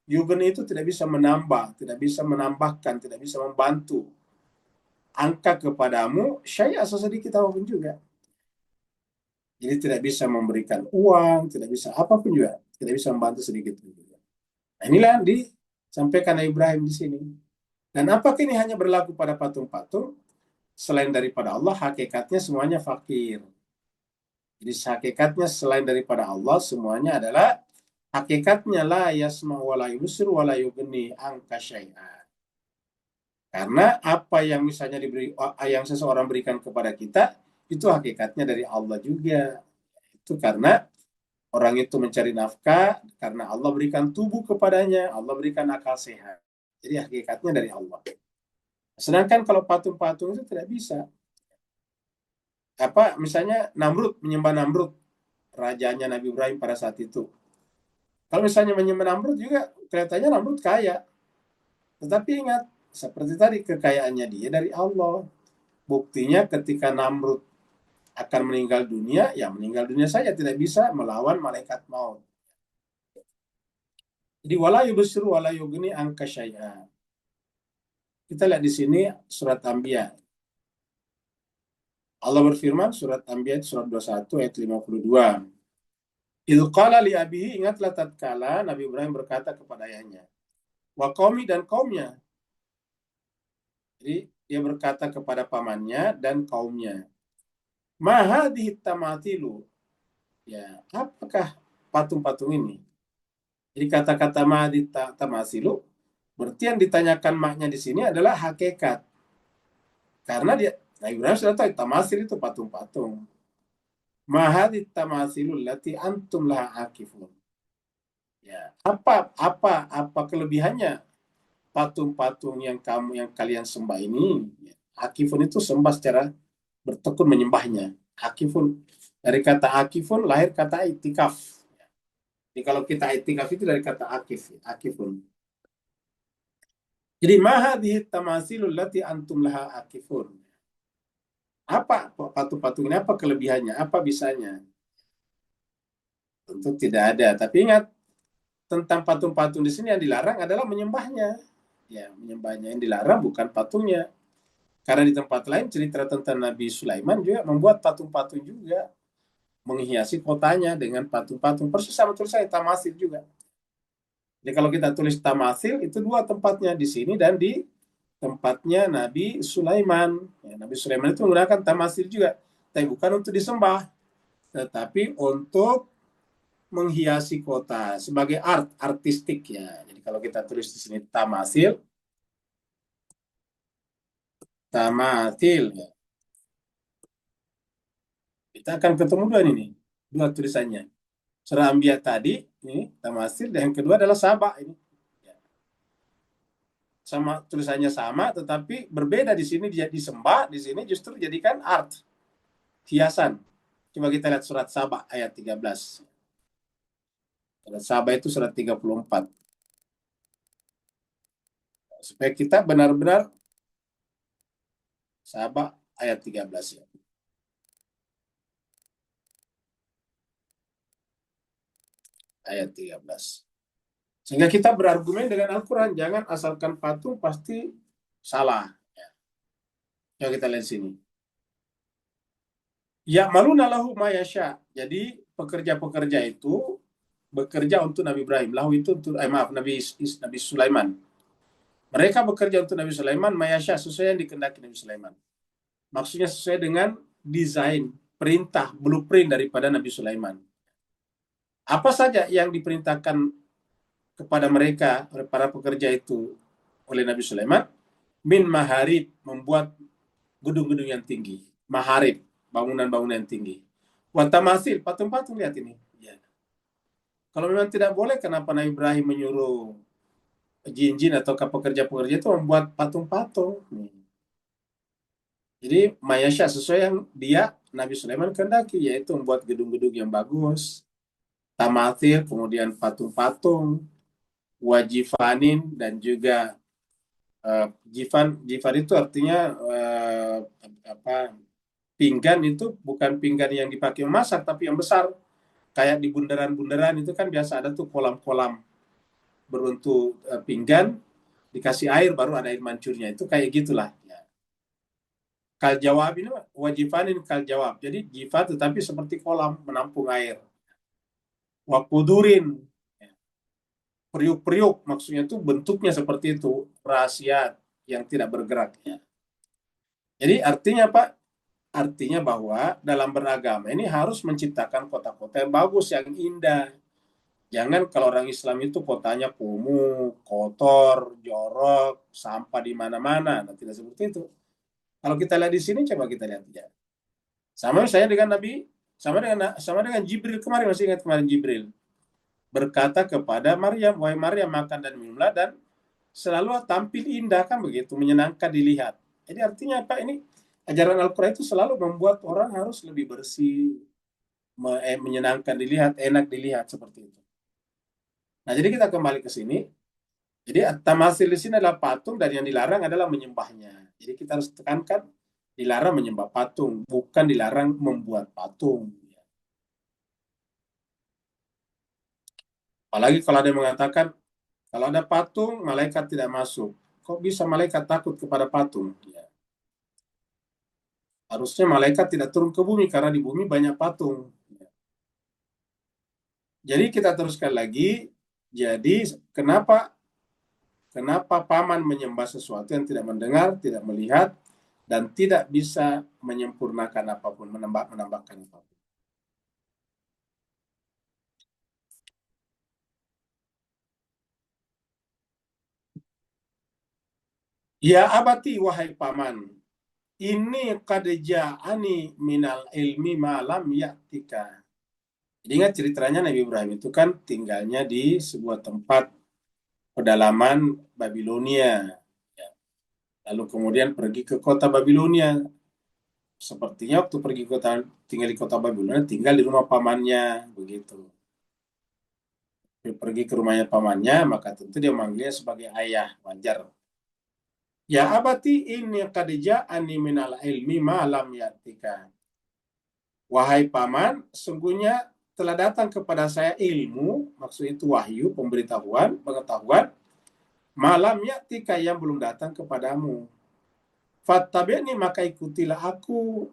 Yughni itu tidak bisa menambah, tidak bisa menambahkan, tidak bisa membantu. Angka kepadamu syai' sesedikit apapun juga. Jadi tidak bisa memberikan uang, tidak bisa apapun juga, tidak bisa membantu sedikit juga. Nah, inilah yang disampaikan Ibrahim di sini. Dan apakah ini hanya berlaku pada patung-patung? Selain daripada Allah, hakikatnya semuanya fakir. Jadi hakikatnya selain daripada Allah, semuanya adalah hakikatnya la yasma wa la yubsir wa la yughni anka syai'a. Karena apa yang misalnya yang seseorang berikan kepada kita, itu hakikatnya dari Allah juga. Itu karena orang itu mencari nafkah, karena Allah berikan tubuh kepadanya, Allah berikan akal sehat. Jadi hakikatnya dari Allah. Sedangkan kalau patung-patung itu tidak bisa. Misalnya Namrud, menyembah Namrud, rajanya Nabi Ibrahim pada saat itu. Kalau misalnya menyembah Namrud juga, kelihatannya Namrud kaya. Tetapi ingat, seperti tadi, kekayaannya dia dari Allah. Buktinya ketika Namrud akan meninggal dunia, ya meninggal dunia saja, tidak bisa melawan malaikat maut. Jadi wala yubsiru wala yughni anka syai'a. Kita lihat di sini surat Anbiya. Allah berfirman, surat Anbiya surat 21 ayat 52. Idz qala li abihi, ingatlah tatkala Nabi Ibrahim berkata kepada ayahnya, wa qaumi, dan kaumnya. Jadi dia berkata kepada pamannya dan kaumnya, ma hadhihi tamatilu, ya apakah patung-patung ini? Jadi kata-kata ma hadhihi tamasilu, berarti yang ditanyakan maknya di sini adalah hakikat. Karena Nabi Ibrahim sudah tahu tamasil itu patung-patung. Ma hadhihi tamasilu allati antum laha akifun. Ya, apa kelebihannya patung-patung yang kalian sembah ini? Akifun itu sembah secara bertekun menyembahnya. Akifun, dari kata akifun lahir kata itikaf. Jadi kalau kita itikaf itu dari kata akifun. Jadi mahadhihi tamasilul lati antum laha akifun. Apa patung-patung ini? Apa kelebihannya? Apa bisanya? Tentu tidak ada. Tapi ingat, tentang patung-patung di sini yang dilarang adalah menyembahnya. Ya, menyembahnya. Yang dilarang bukan patungnya. Karena di tempat lain cerita tentang Nabi Sulaiman juga membuat patung-patung juga, menghiasi kotanya dengan patung-patung. Persis sama tulisannya tamasil juga. Jadi kalau kita tulis tamasil, itu dua tempatnya, di sini dan di tempatnya Nabi Sulaiman. Ya, Nabi Sulaiman itu menggunakan tamasil juga, tapi bukan untuk disembah, tetapi untuk menghiasi kota sebagai artistik ya. Jadi kalau kita tulis di sini tamasil ya. Kita akan ketemu dua tulisannya. Surah Anbiya tadi ini tamasil, dan yang kedua adalah Saba ini. Ya. Sama tulisannya sama, tetapi berbeda. Di sini dia disembah, di sini justru jadikan art, hiasan. Coba kita lihat surat Saba ayat 13. Surat Saba itu surat 34. Supaya kita benar-benar Saba ayat 13 ya. Ayat 13. Sehingga kita berargumen dengan Al-Quran. Jangan asalkan patung pasti salah. Coba kita lihat sini. Ya'maluna lahu ma yasha. Jadi pekerja-pekerja itu bekerja untuk Nabi Ibrahim. Lahu itu untuk Nabi Sulaiman. Mereka bekerja untuk Nabi Sulaiman ma yasha, sesuai yang dikehendaki Nabi Sulaiman. Maksudnya sesuai dengan desain, perintah, blueprint daripada Nabi Sulaiman. Apa saja yang diperintahkan kepada mereka oleh para pekerja itu oleh Nabi Sulaiman? Min maharib, membuat gedung-gedung yang tinggi. Maharib, bangunan-bangunan yang tinggi. Watamasil, patung-patung, lihat ini. Ya. Kalau memang tidak boleh, kenapa Nabi Ibrahim menyuruh jin-jin atau pekerja-pekerja itu membuat patung-patung? Jadi mayasya sesuai yang dia Nabi Sulaiman kehendaki, yaitu membuat gedung-gedung yang bagus, tamathil, kemudian patung-patung, wajifanin, dan juga jifan itu artinya pinggan itu bukan pinggan yang dipakai memasak, tapi yang besar, kayak di bundaran-bundaran itu kan biasa ada tuh kolam-kolam berbentuk pinggan, dikasih air baru ada air mancurnya, itu kayak gitulah. Kal jawab ini wajifanin kal jawab. Jadi jifat tetapi seperti kolam menampung air. Wakudurin, periuk-periuk, maksudnya itu bentuknya seperti itu, rahasia yang tidak bergerak. Jadi artinya apa? Artinya bahwa dalam beragama ini harus menciptakan kota-kota yang bagus, yang indah. Jangan kalau orang Islam itu kotanya kumuh, kotor, jorok, sampah di mana-mana. Nah, tidak seperti itu. Kalau kita lihat di sini, coba kita lihat ya. Sama saya dengan Nabi, sama dengan Jibril kemarin, masih ingat kemarin Jibril berkata kepada Maryam, wahai Maryam, makan dan minumlah dan selalu tampil indah, kan begitu, menyenangkan dilihat. Jadi artinya apa? Ini ajaran Al-Quran itu selalu membuat orang harus lebih bersih, menyenangkan dilihat, enak dilihat, seperti itu. Nah, jadi kita kembali ke sini. Jadi tamasil di sini adalah patung, dan yang dilarang adalah menyembahnya. Jadi kita harus tekankan, dilarang menyembah patung, bukan dilarang membuat patung. Apalagi kalau ada yang mengatakan, kalau ada patung, malaikat tidak masuk. Kok bisa malaikat takut kepada patung? Ya. Harusnya malaikat tidak turun ke bumi, karena di bumi banyak patung. Ya. Jadi kita teruskan lagi. Jadi kenapa paman menyembah sesuatu yang tidak mendengar, tidak melihat, dan tidak bisa menyempurnakan apapun, menambahkan apapun. Ya abati, wahai paman, ini qad ja'ani minal ilmi malam ya'tika. Jadi ingat ceritanya Nabi Ibrahim itu kan tinggalnya di sebuah tempat pedalaman Babilonia. Ya. Lalu kemudian pergi ke kota Babilonia. Sepertinya waktu tinggal di kota Babilonia, tinggal di rumah pamannya, begitu. Pergi ke rumahnya pamannya, maka tentu dia manggilnya sebagai ayah, wajar. Ya abati ini qad ja'ani minal ilmi ma lam yatika. Wahai paman, sungguhnya telah datang kepada saya ilmu, maksudnya itu wahyu, pemberitahuan, pengetahuan, malam yatika yang belum datang kepadamu. Fattabi'ni, maka ikutilah aku.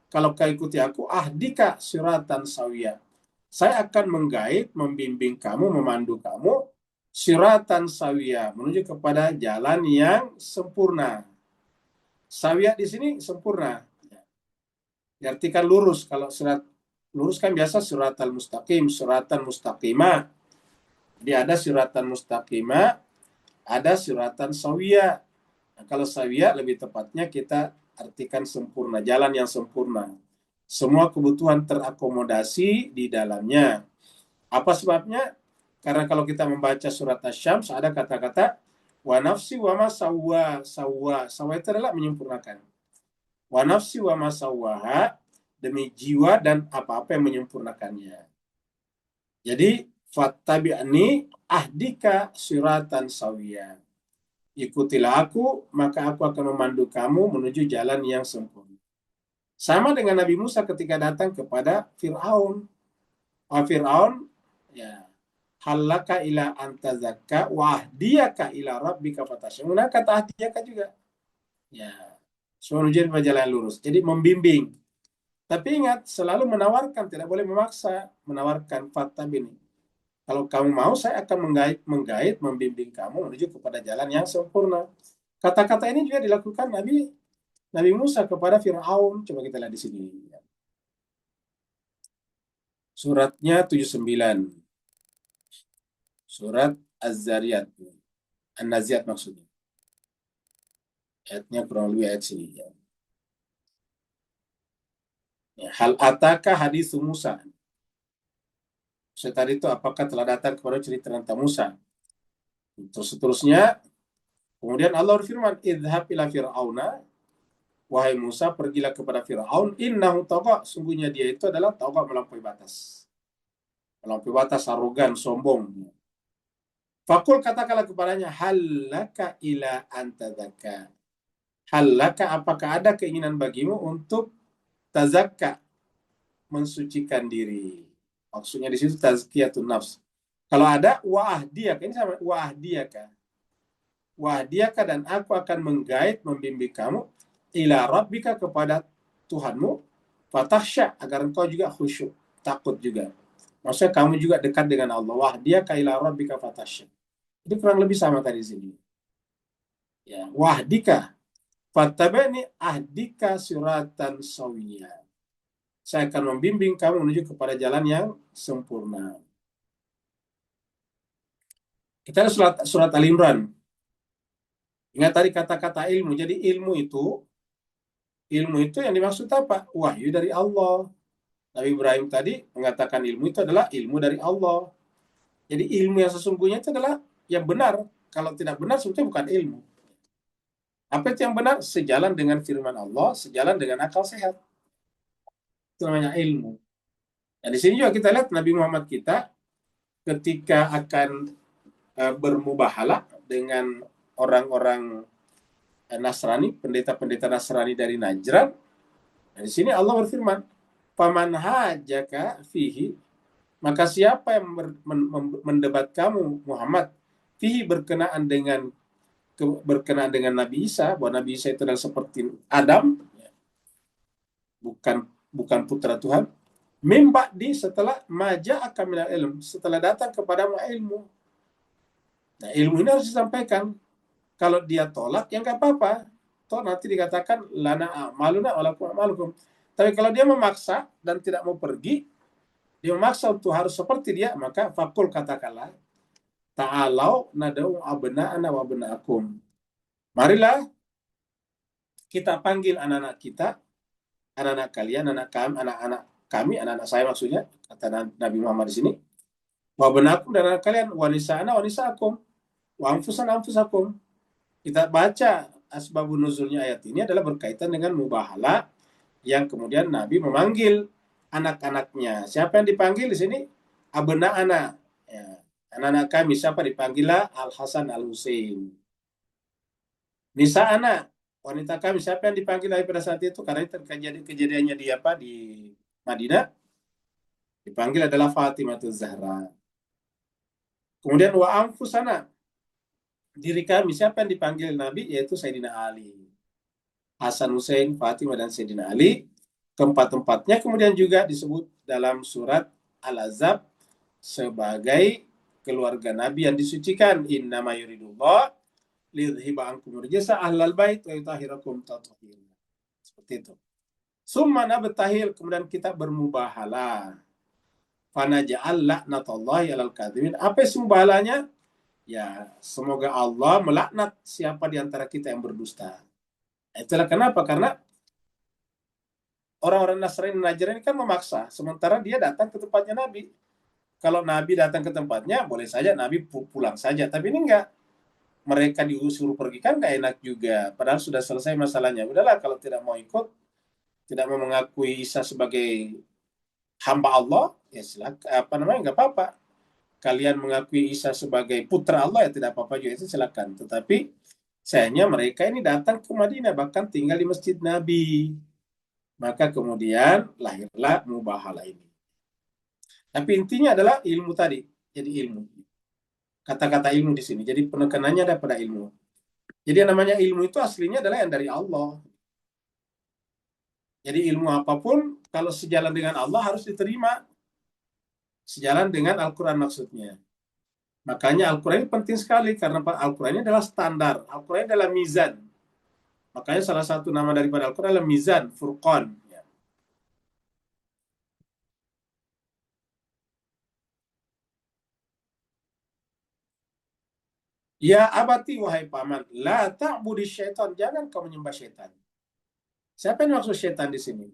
Kalau kau ikuti aku, ahdika siratan sawiyah. Saya akan menggait, membimbing kamu, memandu kamu, siratan sawiyah, menuju kepada jalan yang sempurna. Sawiyah di sini sempurna. Diartikan lurus. Kalau sirat lurus kan biasa siratal mustaqim, siratan mustaqimah. Jadi ada siratan mustaqimah, ada siratan sawiyah. Nah, kalau sawiyah lebih tepatnya kita artikan sempurna, jalan yang sempurna. Semua kebutuhan terakomodasi di dalamnya. Apa sebabnya? Karena kalau kita membaca surat Asy-Syams ada kata-kata wa nafsi wa ma sawwa. Sawwa itu adalah menyempurnakan. Wa nafsi wa ma sawwaha, demi jiwa dan apa-apa yang menyempurnakannya. Jadi fattabi'ni ahdika siratan sawiyya. Ikutilah aku, maka aku akan memandu kamu menuju jalan yang sempurna. Sama dengan Nabi Musa ketika datang kepada Fir'aun. Fir'aun, ya, halaka ila antazakka wa ahdiyaka ila rabbika fatasya. Kata ahdiyaka juga. Ya, menuju pada jalan yang lurus. Jadi membimbing. Tapi ingat, selalu menawarkan, tidak boleh memaksa. Menawarkan fattabi'ni. Kalau kamu mau, saya akan menggait, membimbing kamu menuju kepada jalan yang sempurna. Kata-kata ini juga dilakukan Nabi Musa kepada Fir'aun. Coba kita lihat di sini. Suratnya 79. Surat Az-Zariyat. An-Naziat maksudnya. Ayatnya kurang lebih ayat sini. Ya. Hal ataka hadis Musa. Tadi itu apakah telah datang kepada cerita tentang Musa. Terus seterusnya. Kemudian Allah berfirman, idhab ila fir'auna. Wahai Musa, pergilah kepada Fir'aun. Innahu tagha. Sungguhnya dia itu adalah tagha, melampaui batas. Melampaui batas, arogan, sombong. Fakul, katakanlah kepadanya, halaka ila antadzakka. Halaka, apakah ada keinginan bagimu untuk tazakka, mensucikan diri. Maksudnya di situ tazkiyatun nafs. Kalau ada wa'ahdiyaka, ini sama wa'ahdiyaka. Wa'ahdiyaka, dan aku akan menggait, membimbing kamu ila rabbika, kepada Tuhanmu, fatahsya, agar engkau juga khusyuk, takut juga. Maksudnya kamu juga dekat dengan Allah. Wa'ahdiyaka ila rabbika fatahsya. Itu kurang lebih sama tadi sini. Ya, wa'ahdika fattabi'ni ahdika siratan sawiyya. Saya akan membimbing kamu menuju kepada jalan yang sempurna. Kita ada surat Al-Imran. Ingat tadi kata-kata ilmu. Jadi ilmu itu yang dimaksud apa? Wahyu dari Allah. Nabi Ibrahim tadi mengatakan ilmu itu adalah ilmu dari Allah. Jadi ilmu yang sesungguhnya itu adalah yang benar. Kalau tidak benar, sebetulnya bukan ilmu. Apa itu yang benar? Sejalan dengan firman Allah, sejalan dengan akal sehat. Itu namanya ilmu. Nah, di sini juga kita lihat Nabi Muhammad kita ketika akan bermubahalah dengan orang-orang Nasrani, pendeta-pendeta Nasrani dari Najran. Nah, di sini Allah berfirman, "Faman hajaka fihi", maka siapa yang mendebat kamu Muhammad fihi, berkenaan dengan Nabi Isa, bahwa Nabi Isa itu adalah seperti Adam, bukan putra Tuhan. Mimba di setelah maja akan minal ilm, setelah datang kepadamu ilmu. Nah, ilmu ini harus disampaikan. Kalau dia tolak, ya nggak apa-apa. Toh nanti dikatakan lana a'maluna walakum a'malukum. Tapi kalau dia memaksa dan tidak mau pergi, dia memaksa untuk harus seperti dia, maka fakul, katakanlah, ta'alau nad'u abna'ana wa abna'akum. Marilah kita panggil anak-anak kita, anak-anak kalian, anak-anak kami, anak-anak saya maksudnya, kata Nabi Muhammad di sini. Wa abna'akum, dan anak kalian, wa nisa'ana wa nisa'akum, wa anfusakum. Kita baca asbabun nuzulnya ayat ini adalah berkaitan dengan mubahalah, yang kemudian Nabi memanggil anak-anaknya. Siapa yang dipanggil di sini? Abna'ana. Ya, anak-anak kami. Siapa dipanggillah? Al-Hasan Al-Husain. Nisa'ana, wanita kami. Siapa yang dipanggil pada saat itu? Karena itu kejadiannya di Madinah. Dipanggil adalah Fatimah Zahra. Kemudian wa anfusana, diri kami. Siapa yang dipanggil Nabi? Yaitu Sayyidina Ali. Hasan, Husain, Fatimah, dan Sayyidina Ali. Keempat-empatnya kemudian juga disebut dalam surat Al-Ahzab sebagai keluarga Nabi yang disucikan. Innama yuridullah liyudhiba ankum rijsa ahlal bait wa yutahhirakum tathira. Seperti itu. Summa nabtahil, kemudian kita bermubahalah. Fanaja'al la'natullahi 'alal kadhibin. Apa isi mubahalahnya? Ya, semoga Allah melaknat siapa di antara kita yang berdusta. Itulah kenapa? Karena orang-orang Nasrani Najran ini kan memaksa, sementara dia datang ke tempatnya Nabi. Kalau Nabi datang ke tempatnya, boleh saja Nabi pulang saja. Tapi ini enggak. Mereka disuruh pergi kan enggak enak juga. Padahal sudah selesai masalahnya. Udahlah, kalau tidak mau ikut, tidak mau mengakui Isa sebagai hamba Allah, ya silakan, nggak apa-apa. Kalian mengakui Isa sebagai putra Allah, ya tidak apa-apa juga, itu silakan. Tetapi sayangnya mereka ini datang ke Madinah, bahkan tinggal di Masjid Nabi. Maka kemudian lahirlah mubahalah ini. Tapi intinya adalah ilmu tadi. Jadi ilmu. Kata-kata ilmu di sini. Jadi penekanannya ada pada ilmu. Jadi yang namanya ilmu itu aslinya adalah yang dari Allah. Jadi ilmu apapun kalau sejalan dengan Allah harus diterima. Sejalan dengan Al-Quran maksudnya. Makanya Al-Quran ini penting sekali karena Al-Quran ini adalah standar. Al-Quran ini adalah mizan. Makanya salah satu nama daripada Al-Quran adalah mizan, furqan. Ya abati wahai paman, la ta'budi syaitan, jangan kau menyembah syaitan. Siapa yang maksud syaitan di sini?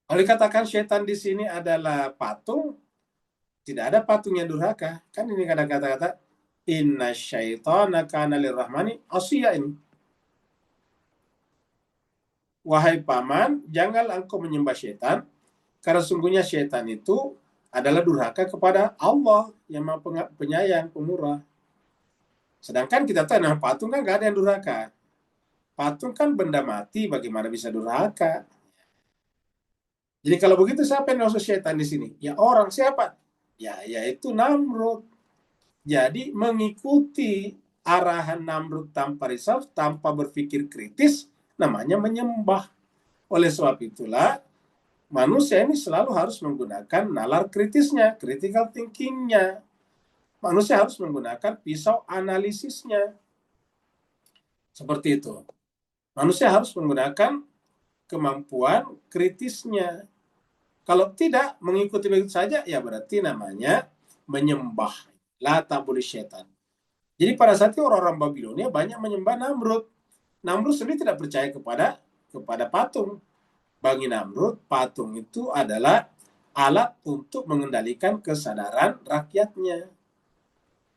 Kalau dikatakan syaitan di sini adalah patung, tidak ada patung yang durhaka. Kan ini kata-kata inna syaitana kana lirrahmani asya ini. Wahai paman, janganlah engkau menyembah syaitan, karena sungguhnya syaitan itu adalah durhaka kepada Allah yang Maha Penyayang, Pemurah. Sedangkan kita tahu, nah patung kan nggak ada yang durhaka. Patung kan benda mati, bagaimana bisa durhaka? Jadi kalau begitu siapa yang maksud syaitan di sini? Ya orang siapa? Ya yaitu Namrud. Jadi mengikuti arahan Namrud tanpa risau, tanpa berpikir kritis, namanya menyembah. Oleh sebab itulah manusia ini selalu harus menggunakan nalar kritisnya, critical thinkingnya. Manusia harus menggunakan pisau analisisnya. Seperti itu. Manusia harus menggunakan kemampuan kritisnya. Kalau tidak mengikuti begitu saja, ya berarti namanya menyembah. La ta'budi syaitan. Jadi pada saat itu orang-orang Babilonia banyak menyembah Namrud. Namrud sendiri tidak percaya kepada patung. Bagi Namrud, patung itu adalah alat untuk mengendalikan kesadaran rakyatnya.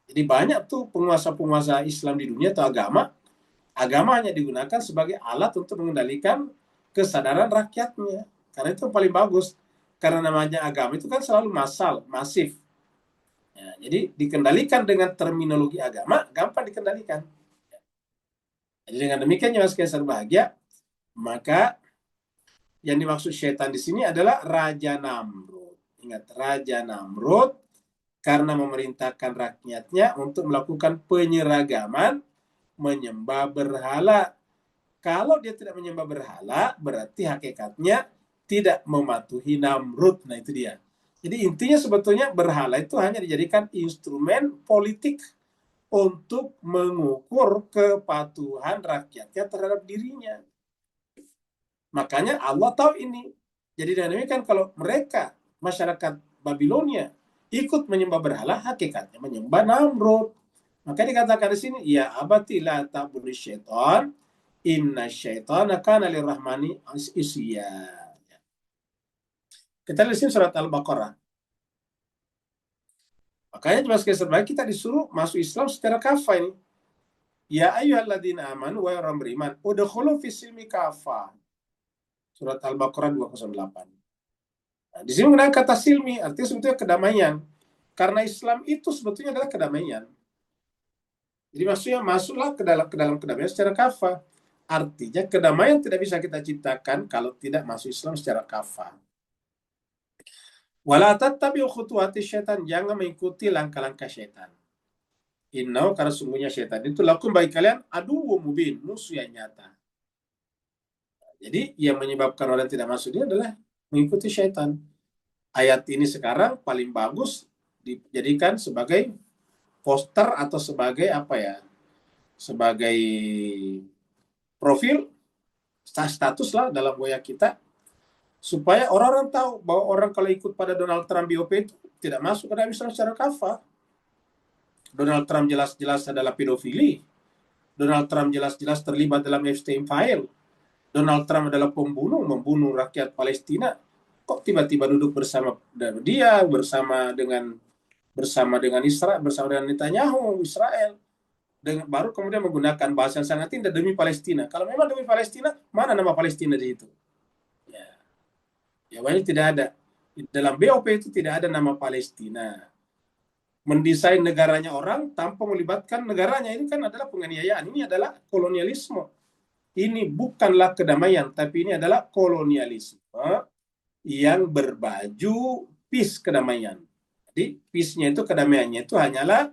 Jadi banyak tuh penguasa-penguasa Islam di dunia atau agama hanya digunakan sebagai alat untuk mengendalikan kesadaran rakyatnya. Karena itu yang paling bagus. Karena namanya agama itu kan selalu masif. Ya, jadi dikendalikan dengan terminologi agama, gampang dikendalikan. Jadi dengan demikian, ya sekalian berbahagia, maka yang dimaksud syaitan di sini adalah Raja Namrud. Ingat, Raja Namrud karena memerintahkan rakyatnya untuk melakukan penyeragaman, menyembah berhala. Kalau dia tidak menyembah berhala, berarti hakikatnya tidak mematuhi Namrud. Nah itu dia. Jadi intinya sebetulnya berhala itu hanya dijadikan instrumen politik untuk mengukur kepatuhan rakyatnya terhadap dirinya. Makanya Allah tahu ini. Jadi dengan demikian kalau mereka, masyarakat Babilonia, ikut menyembah berhala, hakikatnya menyembah Namrud. Maka dikatakan di sini, ya abati la ta'budi syaitan, inna syaitana kana lirrahmani isya. Kita lihat sini surat Al-Baqarah. Makanya jelas sebaik kita disuruh masuk Islam secara kafah ini. Ya ayyuhalladzina amanu wa orang beriman, udkhulu fis silmi kafah. Surat Al-Baqarah 208. Nah, di sini menggunakan kata silmi, artinya sebetulnya kedamaian. Karena Islam itu sebetulnya adalah kedamaian. Jadi maksudnya masuklah ke dalam kedamaian secara kafah. Artinya kedamaian tidak bisa kita ciptakan kalau tidak masuk Islam secara kafah. Wala tattabi'u khutuwati syaitan, jangan mengikuti langkah-langkah syaitan. Innahu, karena sungguhnya syaitan itu lakum bagi kalian aduwwum mubin, musuh yang nyata. Jadi yang menyebabkan orang tidak masuk dia adalah mengikuti syaitan. Ayat ini sekarang paling bagus dijadikan sebagai poster atau sebagai sebagai profil status lah dalam WA kita, supaya orang-orang tahu bahwa orang kalau ikut pada Donald Trump BOP itu tidak masuk ke dalam Islam secara kafah. Donald Trump jelas-jelas adalah pedofili. Donald Trump jelas-jelas terlibat dalam Epstein file. Donald Trump adalah membunuh rakyat Palestina. Kok tiba-tiba duduk bersama dengan Israel, bersama dengan Netanyahu, Israel, baru kemudian menggunakan bahasa yang sangat indah demi Palestina. Kalau memang demi Palestina, mana nama Palestina di situ? Ya, jawabannya tidak ada. Di dalam BOP itu tidak ada nama Palestina. Mendesain negaranya orang tanpa melibatkan negaranya, ini kan adalah penganiayaan. Ini adalah kolonialisme. Ini bukanlah kedamaian, tapi ini adalah kolonialisme yang berbaju peace kedamaian. Jadi peace-nya itu, kedamaiannya itu hanyalah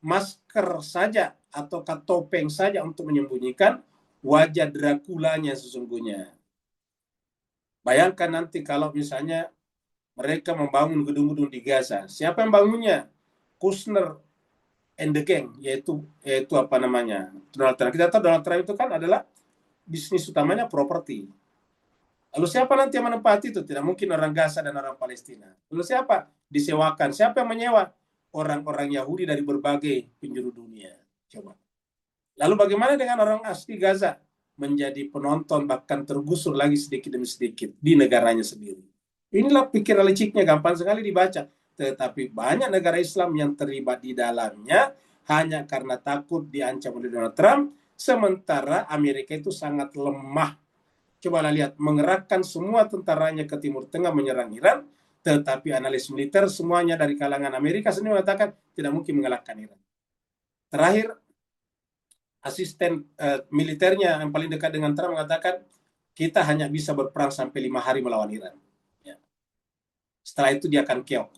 masker saja atau topeng saja untuk menyembunyikan wajah Draculanya sesungguhnya. Bayangkan nanti kalau misalnya mereka membangun gedung-gedung di Gaza, siapa yang bangunnya? Kushner and the gang, yaitu apa namanya, Donald Trump. Kita tahu Donald Trump itu kan adalah bisnis utamanya properti. Lalu siapa nanti yang menempati itu? Tidak mungkin orang Gaza dan orang Palestina. Lalu siapa? Disewakan. Siapa yang menyewa? Orang-orang Yahudi dari berbagai penjuru dunia. Coba. Lalu bagaimana dengan orang asli Gaza? Menjadi penonton, bahkan tergusur lagi sedikit demi sedikit di negaranya sendiri. Inilah pikiran liciknya, gampang sekali dibaca. Tetapi banyak negara Islam yang terlibat di dalamnya hanya karena takut diancam oleh Donald Trump, sementara Amerika itu sangat lemah. Cobalah lihat, mengerahkan semua tentaranya ke Timur Tengah menyerang Iran, tetapi analis militer semuanya dari kalangan Amerika sendiri mengatakan tidak mungkin mengalahkan Iran. Terakhir, asisten militernya yang paling dekat dengan Trump mengatakan kita hanya bisa berperang sampai 5 hari melawan Iran. Ya. Setelah itu dia akan keok.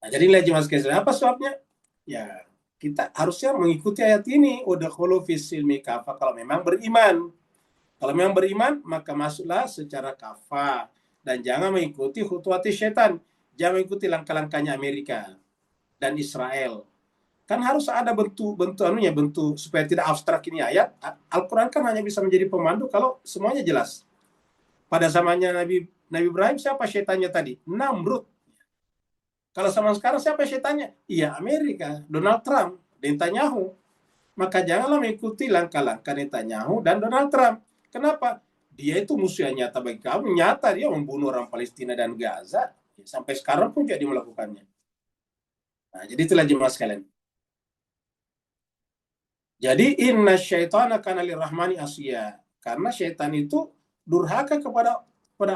Nah, jadi nilai jemaah sekalian, apa sebabnya? Ya, kita harusnya mengikuti ayat ini, udkhulu fis silmi kafah, kalau memang beriman. Kalau memang beriman, maka masuklah secara kafah. Dan jangan mengikuti khutuwati syaitan. Jangan mengikuti langkah-langkahnya Amerika dan Israel. Kan harus ada bentuk supaya tidak abstrak ini ayat. Al-Quran kan hanya bisa menjadi pemandu kalau semuanya jelas. Pada zamannya Nabi Ibrahim, siapa syaitannya tadi? Namrud. Kalau zaman sekarang siapa syaitannya? Iya, Amerika, Donald Trump, Netanyahu. Maka janganlah mengikuti langkah-langkah Netanyahu dan Donald Trump. Kenapa? Dia itu musuh yang nyata bagi kamu. Nyata dia membunuh orang Palestina dan Gaza. Sampai sekarang pun jadi melakukannya. Nah, jadi itulah jemaah sekalian. Jadi inna syaitana kana lirrahmani asya. Karena syaitan itu durhaka kepada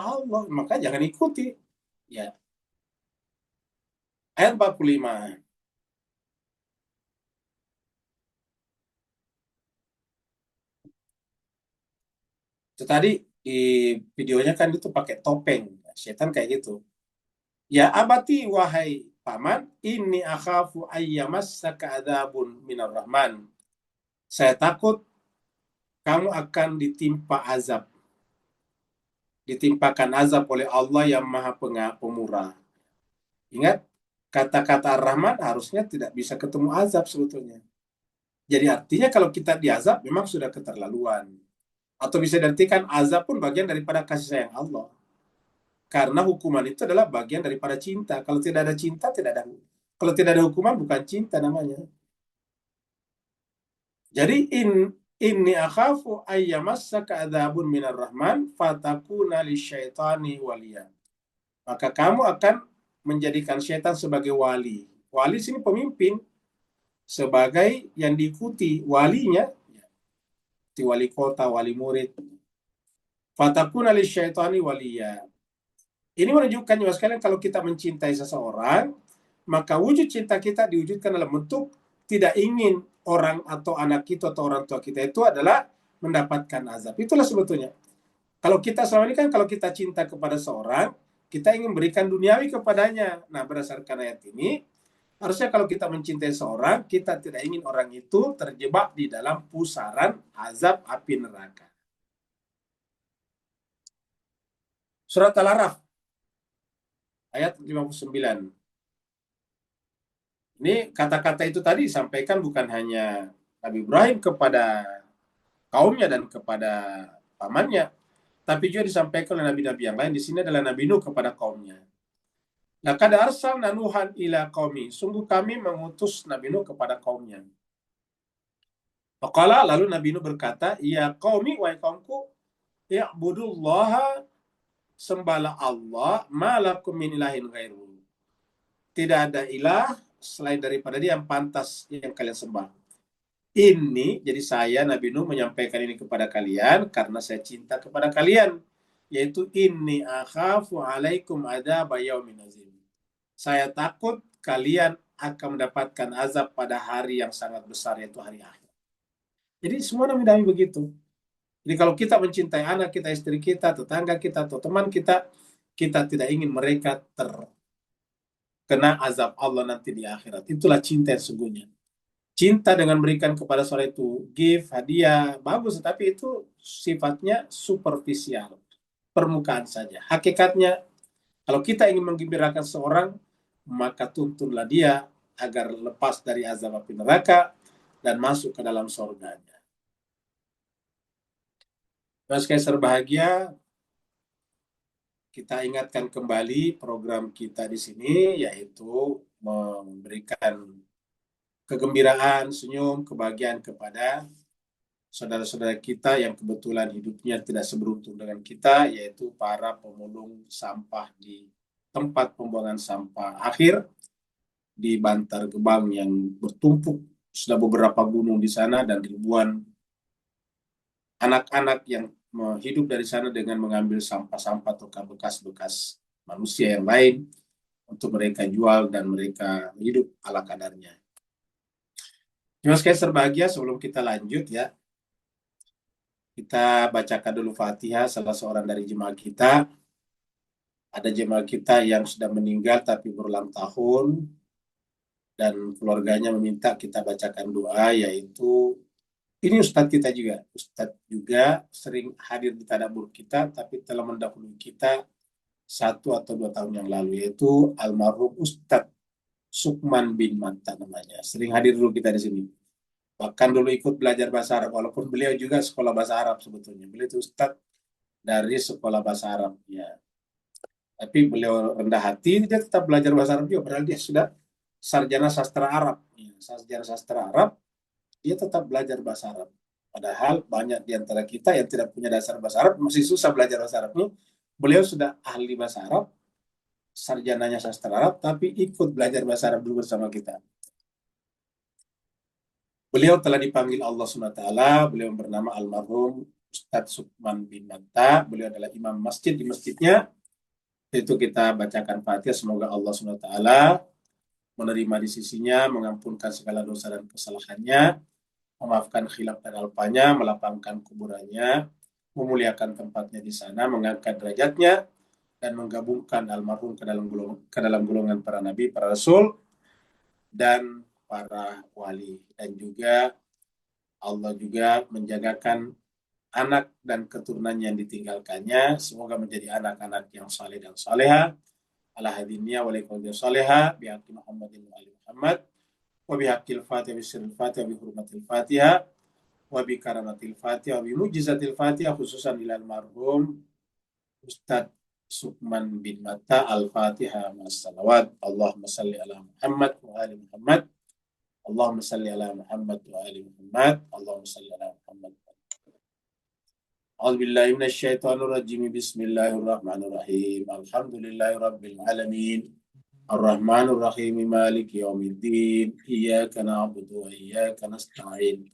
Allah. Maka jangan ikuti. Ya. Ayat 45. Itu tadi di videonya kan itu pakai topeng. Syaitan kayak gitu. Ya abati wahai paman, inni akhafu ayyamassaka adzabun minar rahman. Saya takut kamu akan ditimpa azab. Ditimpakan azab oleh Allah yang Maha Pemurah. Ingat, kata-kata Ar-Rahman harusnya tidak bisa ketemu azab sebetulnya. Jadi artinya kalau kita diazab memang sudah keterlaluan. Atau bisa diartikan azab pun bagian daripada kasih sayang Allah. Karena hukuman itu adalah bagian daripada cinta. Kalau tidak ada cinta, tidak ada hukuman. Kalau tidak ada hukuman, bukan cinta namanya. Jadi inni akhafu ayyamassaka adzabun minar rahman fatakuna lisyaitani waliya. Maka kamu akan menjadikan syaitan sebagai wali. Wali sini pemimpin, sebagai yang diikuti walinya, seperti wali kota, wali murid. Fatakuna lisyaitani waliya. Ini menunjukkan juga sekalian kalau kita mencintai seseorang, maka wujud cinta kita diwujudkan dalam bentuk tidak ingin orang atau anak kita atau orang tua kita itu adalah mendapatkan azab. Itulah sebetulnya. Kalau kita selama ini kan kalau kita cinta kepada seorang, kita ingin berikan duniawi kepadanya. Nah, berdasarkan ayat ini, harusnya kalau kita mencintai seorang, kita tidak ingin orang itu terjebak di dalam pusaran azab api neraka. Surat Al-Araf ayat 59. Ini kata-kata itu tadi disampaikan bukan hanya Nabi Ibrahim kepada kaumnya dan kepada pamannya, tapi juga disampaikan oleh nabi-nabi yang lain. Di sini adalah Nabi Nuh kepada kaumnya. Laqad arsalna Nuhan ila qaumi. Sungguh kami mengutus Nabi Nuh kepada kaumnya. Faqala, lalu Nabi Nuh berkata, ya qaumi, wahai kaumku, ya'budullaha, sembahlah Allah, ma lakum min ilahin ghairuhu. Tidak ada ilah selain daripada dia yang pantas yang kalian sembah. Ini, jadi saya Nabi Nuh menyampaikan ini kepada kalian karena saya cinta kepada kalian. Yaitu inni akhafu alaikum adzaba yaumin azim. Saya takut kalian akan mendapatkan azab pada hari yang sangat besar, yaitu hari akhir. Jadi semua Nabi-Nabi begitu. Jadi kalau kita mencintai anak kita, istri kita, tetangga kita, atau teman kita, kita tidak ingin mereka terkena azab Allah nanti di akhirat. Itulah cinta yang sesungguhnya. Cinta dengan berikan kepada seorang itu gift, hadiah, bagus, tapi itu sifatnya superficial, permukaan saja. Hakikatnya, kalau kita ingin menggembirakan seorang, maka tuntunlah dia agar lepas dari azab api neraka dan masuk ke dalam surganya. Sekali berbahagia, kita ingatkan kembali program kita di sini, yaitu memberikan kegembiraan, senyum, kebahagiaan kepada saudara-saudara kita yang kebetulan hidupnya tidak seberuntung dengan kita, yaitu para pemulung sampah di tempat pembuangan sampah akhir di Bantar Gebang yang bertumpuk sudah beberapa gunung di sana dan ribuan anak-anak yang hidup dari sana dengan mengambil sampah-sampah atau bekas-bekas manusia yang lain untuk mereka jual dan mereka hidup ala kadarnya. Terima kasih berbahagia, sebelum kita lanjut ya, kita bacakan dulu Fatihah salah seorang dari jemaah kita. Ada jemaah kita yang sudah meninggal tapi berulang tahun dan keluarganya meminta kita bacakan doa, yaitu ini Ustadz kita juga. Ustadz juga sering hadir di tadabbur kita tapi telah mendahului kita 1 atau 2 tahun yang lalu, yaitu almarhum Ustadz Sukman bin Manta namanya. Sering hadir dulu kita di sini. Bahkan dulu ikut belajar bahasa Arab, walaupun beliau juga sekolah bahasa Arab sebetulnya. Beliau itu Ustadz dari sekolah bahasa Arab. Ya. Tapi beliau rendah hati, dia tetap belajar bahasa Arab juga. Padahal dia sudah sarjana sastra Arab. Ya, sarjana sastra Arab, dia tetap belajar bahasa Arab. Padahal banyak di antara kita yang tidak punya dasar bahasa Arab, masih susah belajar bahasa Arabnya. Beliau sudah ahli bahasa Arab, sarjananya sastra Arab, tapi ikut belajar bahasa Arab dulu bersama kita. Beliau telah dipanggil Allah SWT, beliau bernama almarhum Ustadz Sukman bin Manta, beliau adalah imam masjid di masjidnya. Itu kita bacakan Fatihah, semoga Allah SWT menerima di sisinya, mengampunkan segala dosa dan kesalahannya, memaafkan khilaf dan alpanya, melapangkan kuburannya, memuliakan tempatnya di sana, mengangkat derajatnya, dan menggabungkan almarhum ke dalam golongan para nabi, para rasul, dan para wali. Dan juga Allah juga menjagakan anak dan keturunan yang ditinggalkannya, semoga menjadi anak-anak yang saleh dan saleha, ala hadinnya walaikumussalam saleha, bihaqqi Muhammadin wa ali Muhammad, wa bihaqqil Fatihah, bisirril Fatihah, bi hurmatil Fatihah, wa bi karamatil Fatihah, wa bi mujizatil Fatihah, khususan ilal marhum Ustadz Sukman bin Mata. Al-Fatihah ma'as-salawat. Allahumma salli ala Muhammad wa ali Muhammad. Allahumma salli ala Muhammad wa ali Muhammad. Allahumma salli ala Muhammad. A'udzu billahi minasyaitonir rajim. Bismillahirrahmanirrahim. Alhamdulillahi rabbil alamin. Ar-Rahmanir Rahim. Maliki yaumiddin. Iyyaka na'budu wa iyyaka nasta'in.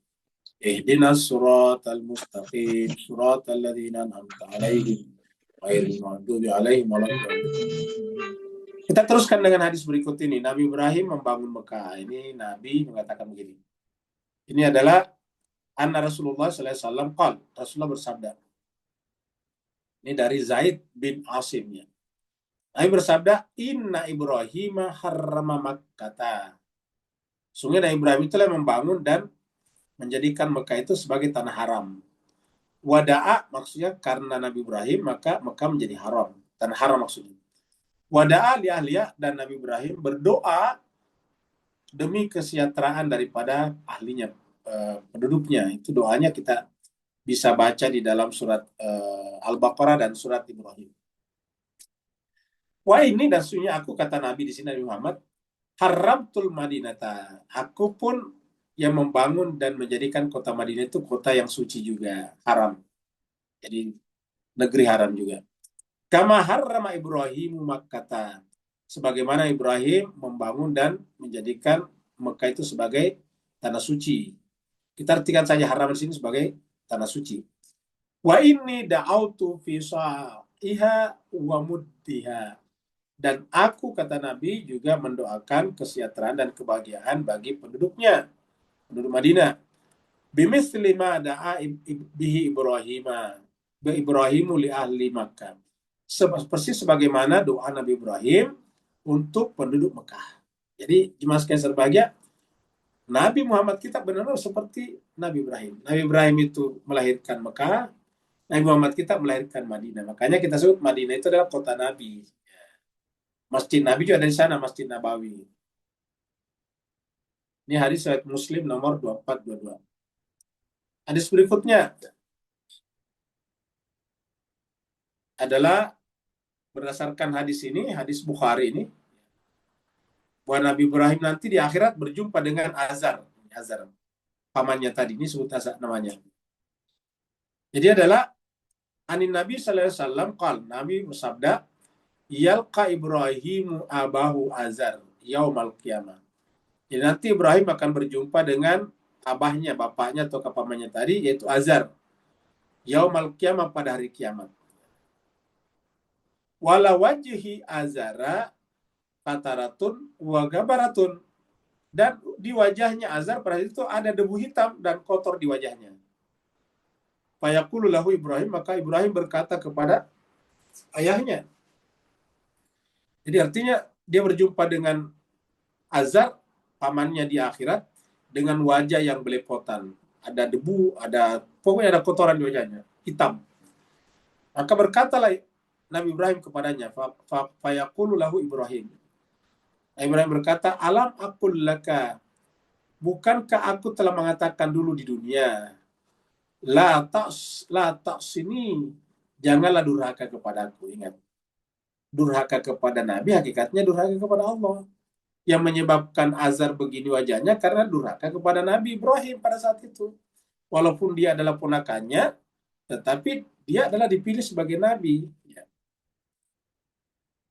Ihdinas siratal mustaqim. Siratal ladzina an'amta 'alaihim ghairil maghdubi 'alaihim waladdallin. Kita teruskan dengan hadis berikut ini. Nabi Ibrahim membangun Mekah. Ini Nabi mengatakan begini. Ini adalah anna Rasulullah sallallahu alaihi wasallam qala, Rasulullah bersabda. Ini dari Zaid bin Asim ya. Nabi bersabda, "Inna Ibrahim harrama Makkah." Sungguh Nabi Ibrahim itulah yang membangun dan menjadikan Mekah itu sebagai tanah haram. Wada'a maksudnya karena Nabi Ibrahim maka Mekah menjadi haram. Tanah haram maksudnya. Wada'a li ahliya, dan Nabi Ibrahim berdoa demi kesejahteraan daripada ahlinya, penduduknya. Itu doanya kita bisa baca di dalam surat Al-Baqarah dan surat Ibrahim. Wah ini dan sesungguhnya aku, kata Nabi di sini Nabi Muhammad, haramtul Madinata. Aku pun yang membangun dan menjadikan kota Madinah itu kota yang suci juga, haram. Jadi negeri haram juga. Kama harrama Ibrahimu Makkata. Sebagaimana Ibrahim membangun dan menjadikan Mekah itu sebagai tanah suci. Kita artikan saja haram di sini sebagai tanah suci. Wa inni da'autu fi sa'iha wa muddiha. Dan aku, kata Nabi, juga mendoakan kesejahteraan dan kebahagiaan bagi penduduknya, penduduk Madinah. Bimithli ma da'a bihi Ibrahimu li ahli Makkah. Persis sebagaimana doa Nabi Ibrahim untuk penduduk Mekah. Jadi jemaah sekalian berbahagia, Nabi Muhammad kita benar-benar seperti Nabi Ibrahim. Nabi Ibrahim itu melahirkan Mekah, Nabi Muhammad kita melahirkan Madinah. Makanya kita sebut Madinah itu adalah kota Nabi. Masjid Nabi juga ada di sana, Masjid Nabawi. Ini hadis riwayat Muslim nomor 2422. Hadis berikutnya adalah berdasarkan hadis ini, hadis Bukhari ini, bahwa Nabi Ibrahim nanti di akhirat berjumpa dengan Azar, pamannya tadi, ini sebut Azar namanya. Jadi adalah anin Nabi sallallahu alaihi wasallam qal, Nabi bersabda, yalqa Ibrahimu abahu Azar yaumal qiyamah. Jadi nanti Ibrahim akan berjumpa dengan abahnya, bapaknya atau pamannya tadi, yaitu Azar, yaumal qiyamah, pada hari kiamat. Wala wajhi Azara qataratun wa gabaratun, dan di wajahnya Azar pada itu ada debu hitam dan kotor di wajahnya. Fayaqulu lahu Ibrahim, maka Ibrahim berkata kepada ayahnya. Jadi artinya dia berjumpa dengan Azar, pamannya di akhirat, dengan wajah yang belepotan, ada debu, pokoknya ada kotoran di wajahnya, hitam. Maka berkatalah Nabi Ibrahim kepadanya, fayaqulu lahu Ibrahim. Ibrahim berkata, alam aqul laka, bukankah aku telah mengatakan dulu di dunia, la ta'sini, janganlah durhaka kepadaku. Ingat, durhaka kepada Nabi hakikatnya durhaka kepada Allah. Yang menyebabkan Azar begini wajahnya karena durhaka kepada Nabi Ibrahim pada saat itu. Walaupun dia adalah ponakannya, tetapi dia adalah dipilih sebagai Nabi.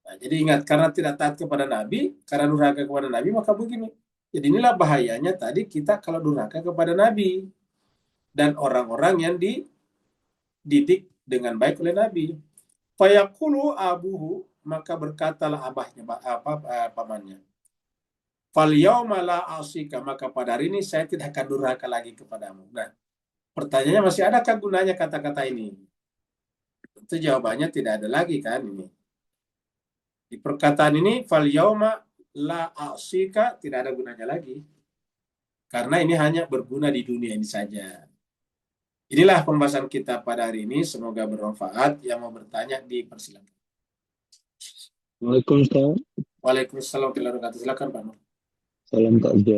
Nah, jadi ingat, karena tidak taat kepada Nabi, karena durhaka kepada Nabi, maka begini. Jadi inilah bahayanya tadi kita kalau durhaka kepada Nabi dan orang-orang yang dididik dengan baik oleh Nabi. Fayaqulu abuhu, maka berkatalah abahnya, pamannya. Fal yauma la asika, maka pada hari ini saya tidak akan durhaka lagi kepadamu. Nah, pertanyaannya, masih adakah gunanya kata-kata ini? Tentu jawabannya tidak ada lagi kan ini. Di perkataan ini, fal yauma la asika, tidak ada gunanya lagi. Karena ini hanya berguna di dunia ini saja. Inilah pembahasan kita pada hari ini. Semoga bermanfaat. Yang mau bertanya, dipersilakan. Waalaikumsalam. Waalaikumsalam warahmatullahi wabarakatuh. Silakan Pak Nur. Salam takja,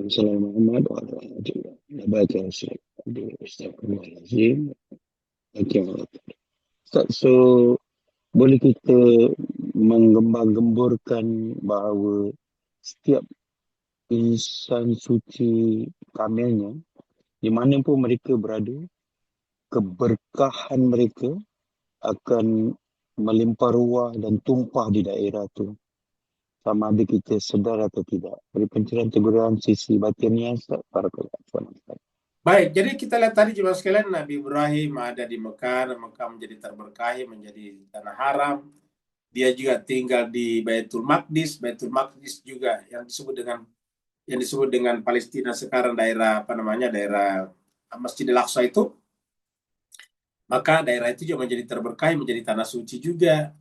salam Muhammad wa rahmatullah. Nabatul Astagfirullahaladzim. So, boleh kita menggembar-gemburkan bahawa setiap insan suci kamilnya, di mana pun mereka berada, keberkahan mereka akan melimpah ruah dan tumpah di daerah tu, sama ada kita sedar atau tidak. Beri pencerahan teguran sisi batinnya, para kelakon. Baik, jadi kita lihat tadi jemaah sekalian, Nabi Ibrahim ada di Mekah, Mekah menjadi terberkahi, menjadi tanah haram. Dia juga tinggal di Baitul Maqdis juga yang disebut dengan Palestina sekarang, daerah daerah Masjidil Aqsa itu. Maka daerah itu juga menjadi terberkahi, menjadi tanah suci juga.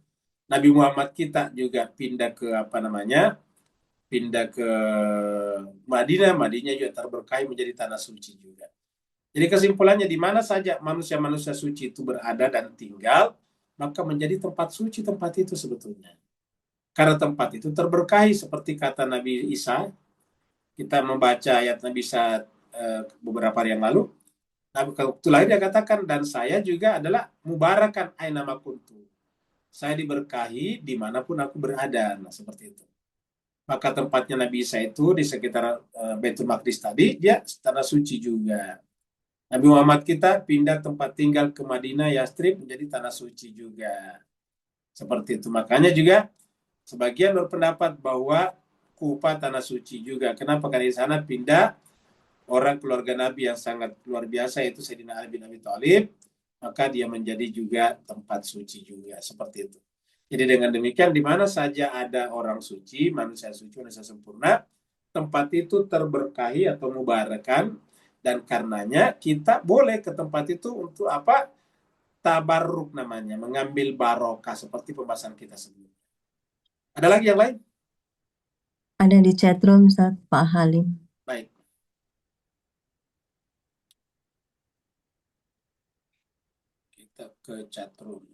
Nabi Muhammad kita juga pindah ke Madinah juga terberkahi, menjadi tanah suci juga. Jadi kesimpulannya, di mana saja manusia-manusia suci itu berada dan tinggal, maka menjadi tempat suci tempat itu sebetulnya. Karena tempat itu terberkahi, seperti kata Nabi Isa, kita membaca ayat Nabi Isa beberapa hari yang lalu. Nabi waktu lahir dia katakan, dan saya juga adalah mubarakan aina ma kuntu. Saya diberkahi dimanapun aku berada. Nah, seperti itu. Maka tempatnya Nabi Isa itu di sekitar Baitul Maqdis tadi, dia tanah suci juga. Nabi Muhammad kita pindah tempat tinggal ke Madinah, Yastrib, menjadi tanah suci juga. Seperti itu. Makanya juga sebagian berpendapat bahwa Kufa tanah suci juga. Kenapa? Karena di sana pindah orang keluarga Nabi yang sangat luar biasa, yaitu Sayyidina Ali bin Abi Thalib, maka dia menjadi juga tempat suci juga, seperti itu. Jadi dengan demikian, di mana saja ada orang suci, manusia sempurna, tempat itu terberkahi atau mubarakan, dan karenanya kita boleh ke tempat itu untuk apa? Tabarruk namanya, mengambil barokah, seperti pembahasan kita sebelumnya. Ada lagi yang lain? Ada di chatroom, Ustaz, Pak Halim. Baik. Kita ke chatroom.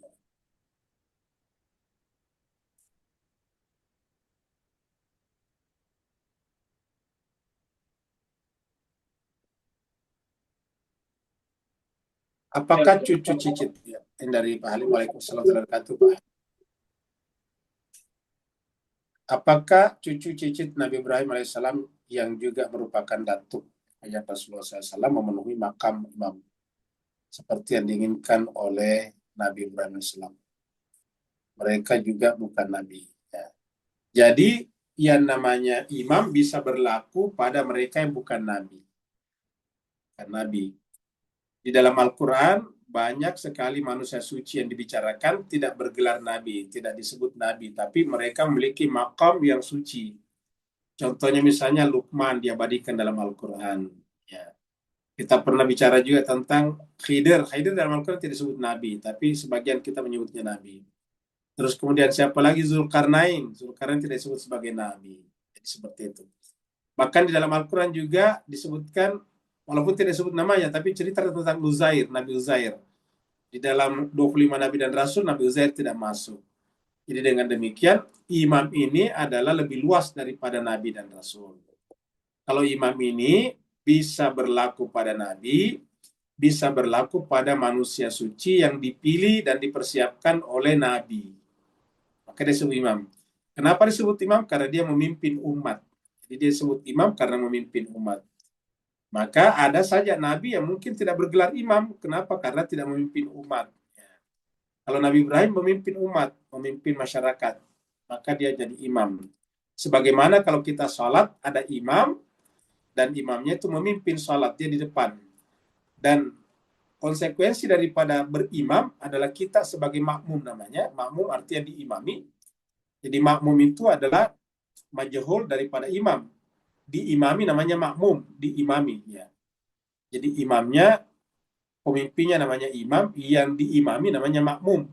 Apakah cucu cicit ya? Dari Pak Halim, waalaikumsalam warahmatullahi wabarakatuh, Pak. Apakah cucu cicit Nabi Ibrahim alaihissalam yang juga merupakan datuk ayah Rasulullah SAW memenuhi makam imam seperti yang diinginkan oleh Nabi Ibrahim alaihissalam? Mereka juga bukan nabi. Ya. Jadi yang namanya imam bisa berlaku pada mereka yang bukan nabi. Bukan nabi. Di dalam Al-Quran banyak sekali manusia suci yang dibicarakan tidak bergelar nabi, tidak disebut nabi, tapi mereka memiliki makam yang suci. Contohnya misalnya Luqman diabadikan dalam Al-Quran. Ya. Kita pernah bicara juga tentang Khidir. Khidir dalam Al-Quran tidak disebut nabi, tapi sebagian kita menyebutnya nabi. Terus kemudian siapa lagi? Zulkarnain. Zulkarnain tidak disebut sebagai nabi. Jadi seperti itu. Bahkan di dalam Al-Quran juga disebutkan, walaupun tidak disebut namanya, tapi cerita tentang Uzair, Nabi Uzair. Di dalam 25 Nabi dan Rasul, Nabi Uzair tidak masuk. Jadi dengan demikian, imam ini adalah lebih luas daripada Nabi dan Rasul. Kalau imam ini bisa berlaku pada Nabi, bisa berlaku pada manusia suci yang dipilih dan dipersiapkan oleh Nabi. Maka dia disebut imam. Kenapa disebut imam? Karena dia memimpin umat. Jadi dia disebut imam karena memimpin umat. Maka ada saja Nabi yang mungkin tidak bergelar imam. Kenapa? Karena tidak memimpin umat. Kalau Nabi Ibrahim memimpin umat, memimpin masyarakat, maka dia jadi imam. Sebagaimana kalau kita sholat, ada imam, dan imamnya itu memimpin sholat, dia di depan. Dan konsekuensi daripada berimam adalah kita sebagai makmum namanya. Makmum artinya diimami. Jadi makmum itu adalah majhul daripada imam. Diimami namanya makmum, diimami. Ya. Jadi imamnya, pemimpinnya namanya imam, yang diimami namanya makmum.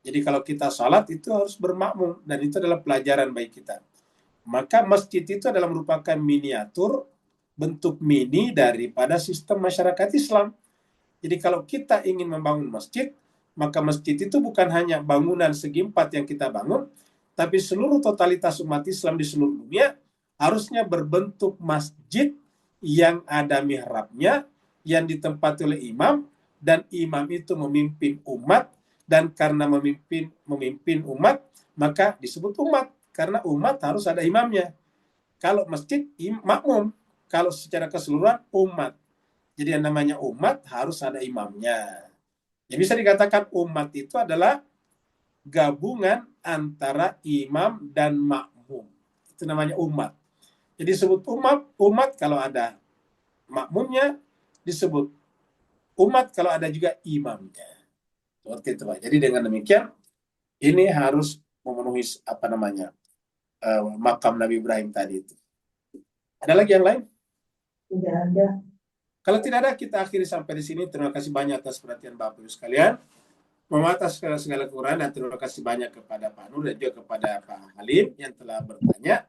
Jadi kalau kita salat itu harus bermakmum, dan itu adalah pelajaran bagi kita. Maka masjid itu adalah merupakan miniatur, bentuk mini daripada sistem masyarakat Islam. Jadi kalau kita ingin membangun masjid, maka masjid itu bukan hanya bangunan segi empat yang kita bangun, tapi seluruh totalitas umat Islam di seluruh dunia harusnya berbentuk masjid yang ada mihrabnya, yang ditempati oleh imam, dan imam itu memimpin umat, dan karena memimpin umat, maka disebut umat, karena umat harus ada imamnya. Kalau masjid, makmum. Kalau secara keseluruhan, umat. Jadi yang namanya umat harus ada imamnya. Ya, bisa dikatakan umat itu adalah gabungan antara imam dan makmum. Itu namanya umat. Jadi disebut umat kalau ada makmumnya, disebut umat kalau ada juga imamnya. Seperti itu, Pak. Jadi dengan demikian, ini harus memenuhi makam Nabi Ibrahim tadi itu. Ada lagi yang lain? Tidak ada. Kalau tidak ada, kita akhiri sampai di sini. Terima kasih banyak atas perhatian Bapak Ibu sekalian. Mohon atas segala kekurangan, dan terima kasih banyak kepada Pak Nur dan juga kepada Pak Halim yang telah bertanya.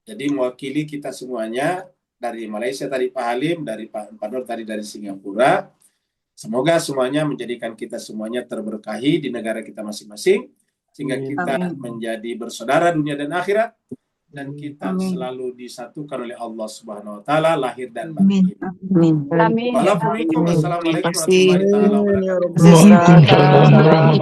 Jadi mewakili kita semuanya dari Malaysia tadi Pak Halim, dari Pak Nur tadi dari Singapura. Semoga semuanya menjadikan kita semuanya terberkahi di negara kita masing-masing, sehingga kita menjadi bersaudara dunia dan akhirat, dan kita selalu disatukan oleh Allah Subhanahu wa taala lahir dan batin. Amin. Wassalamualaikum warahmatullahi wabarakatuh. Waalaikumsalam warahmatullahi wabarakatuh.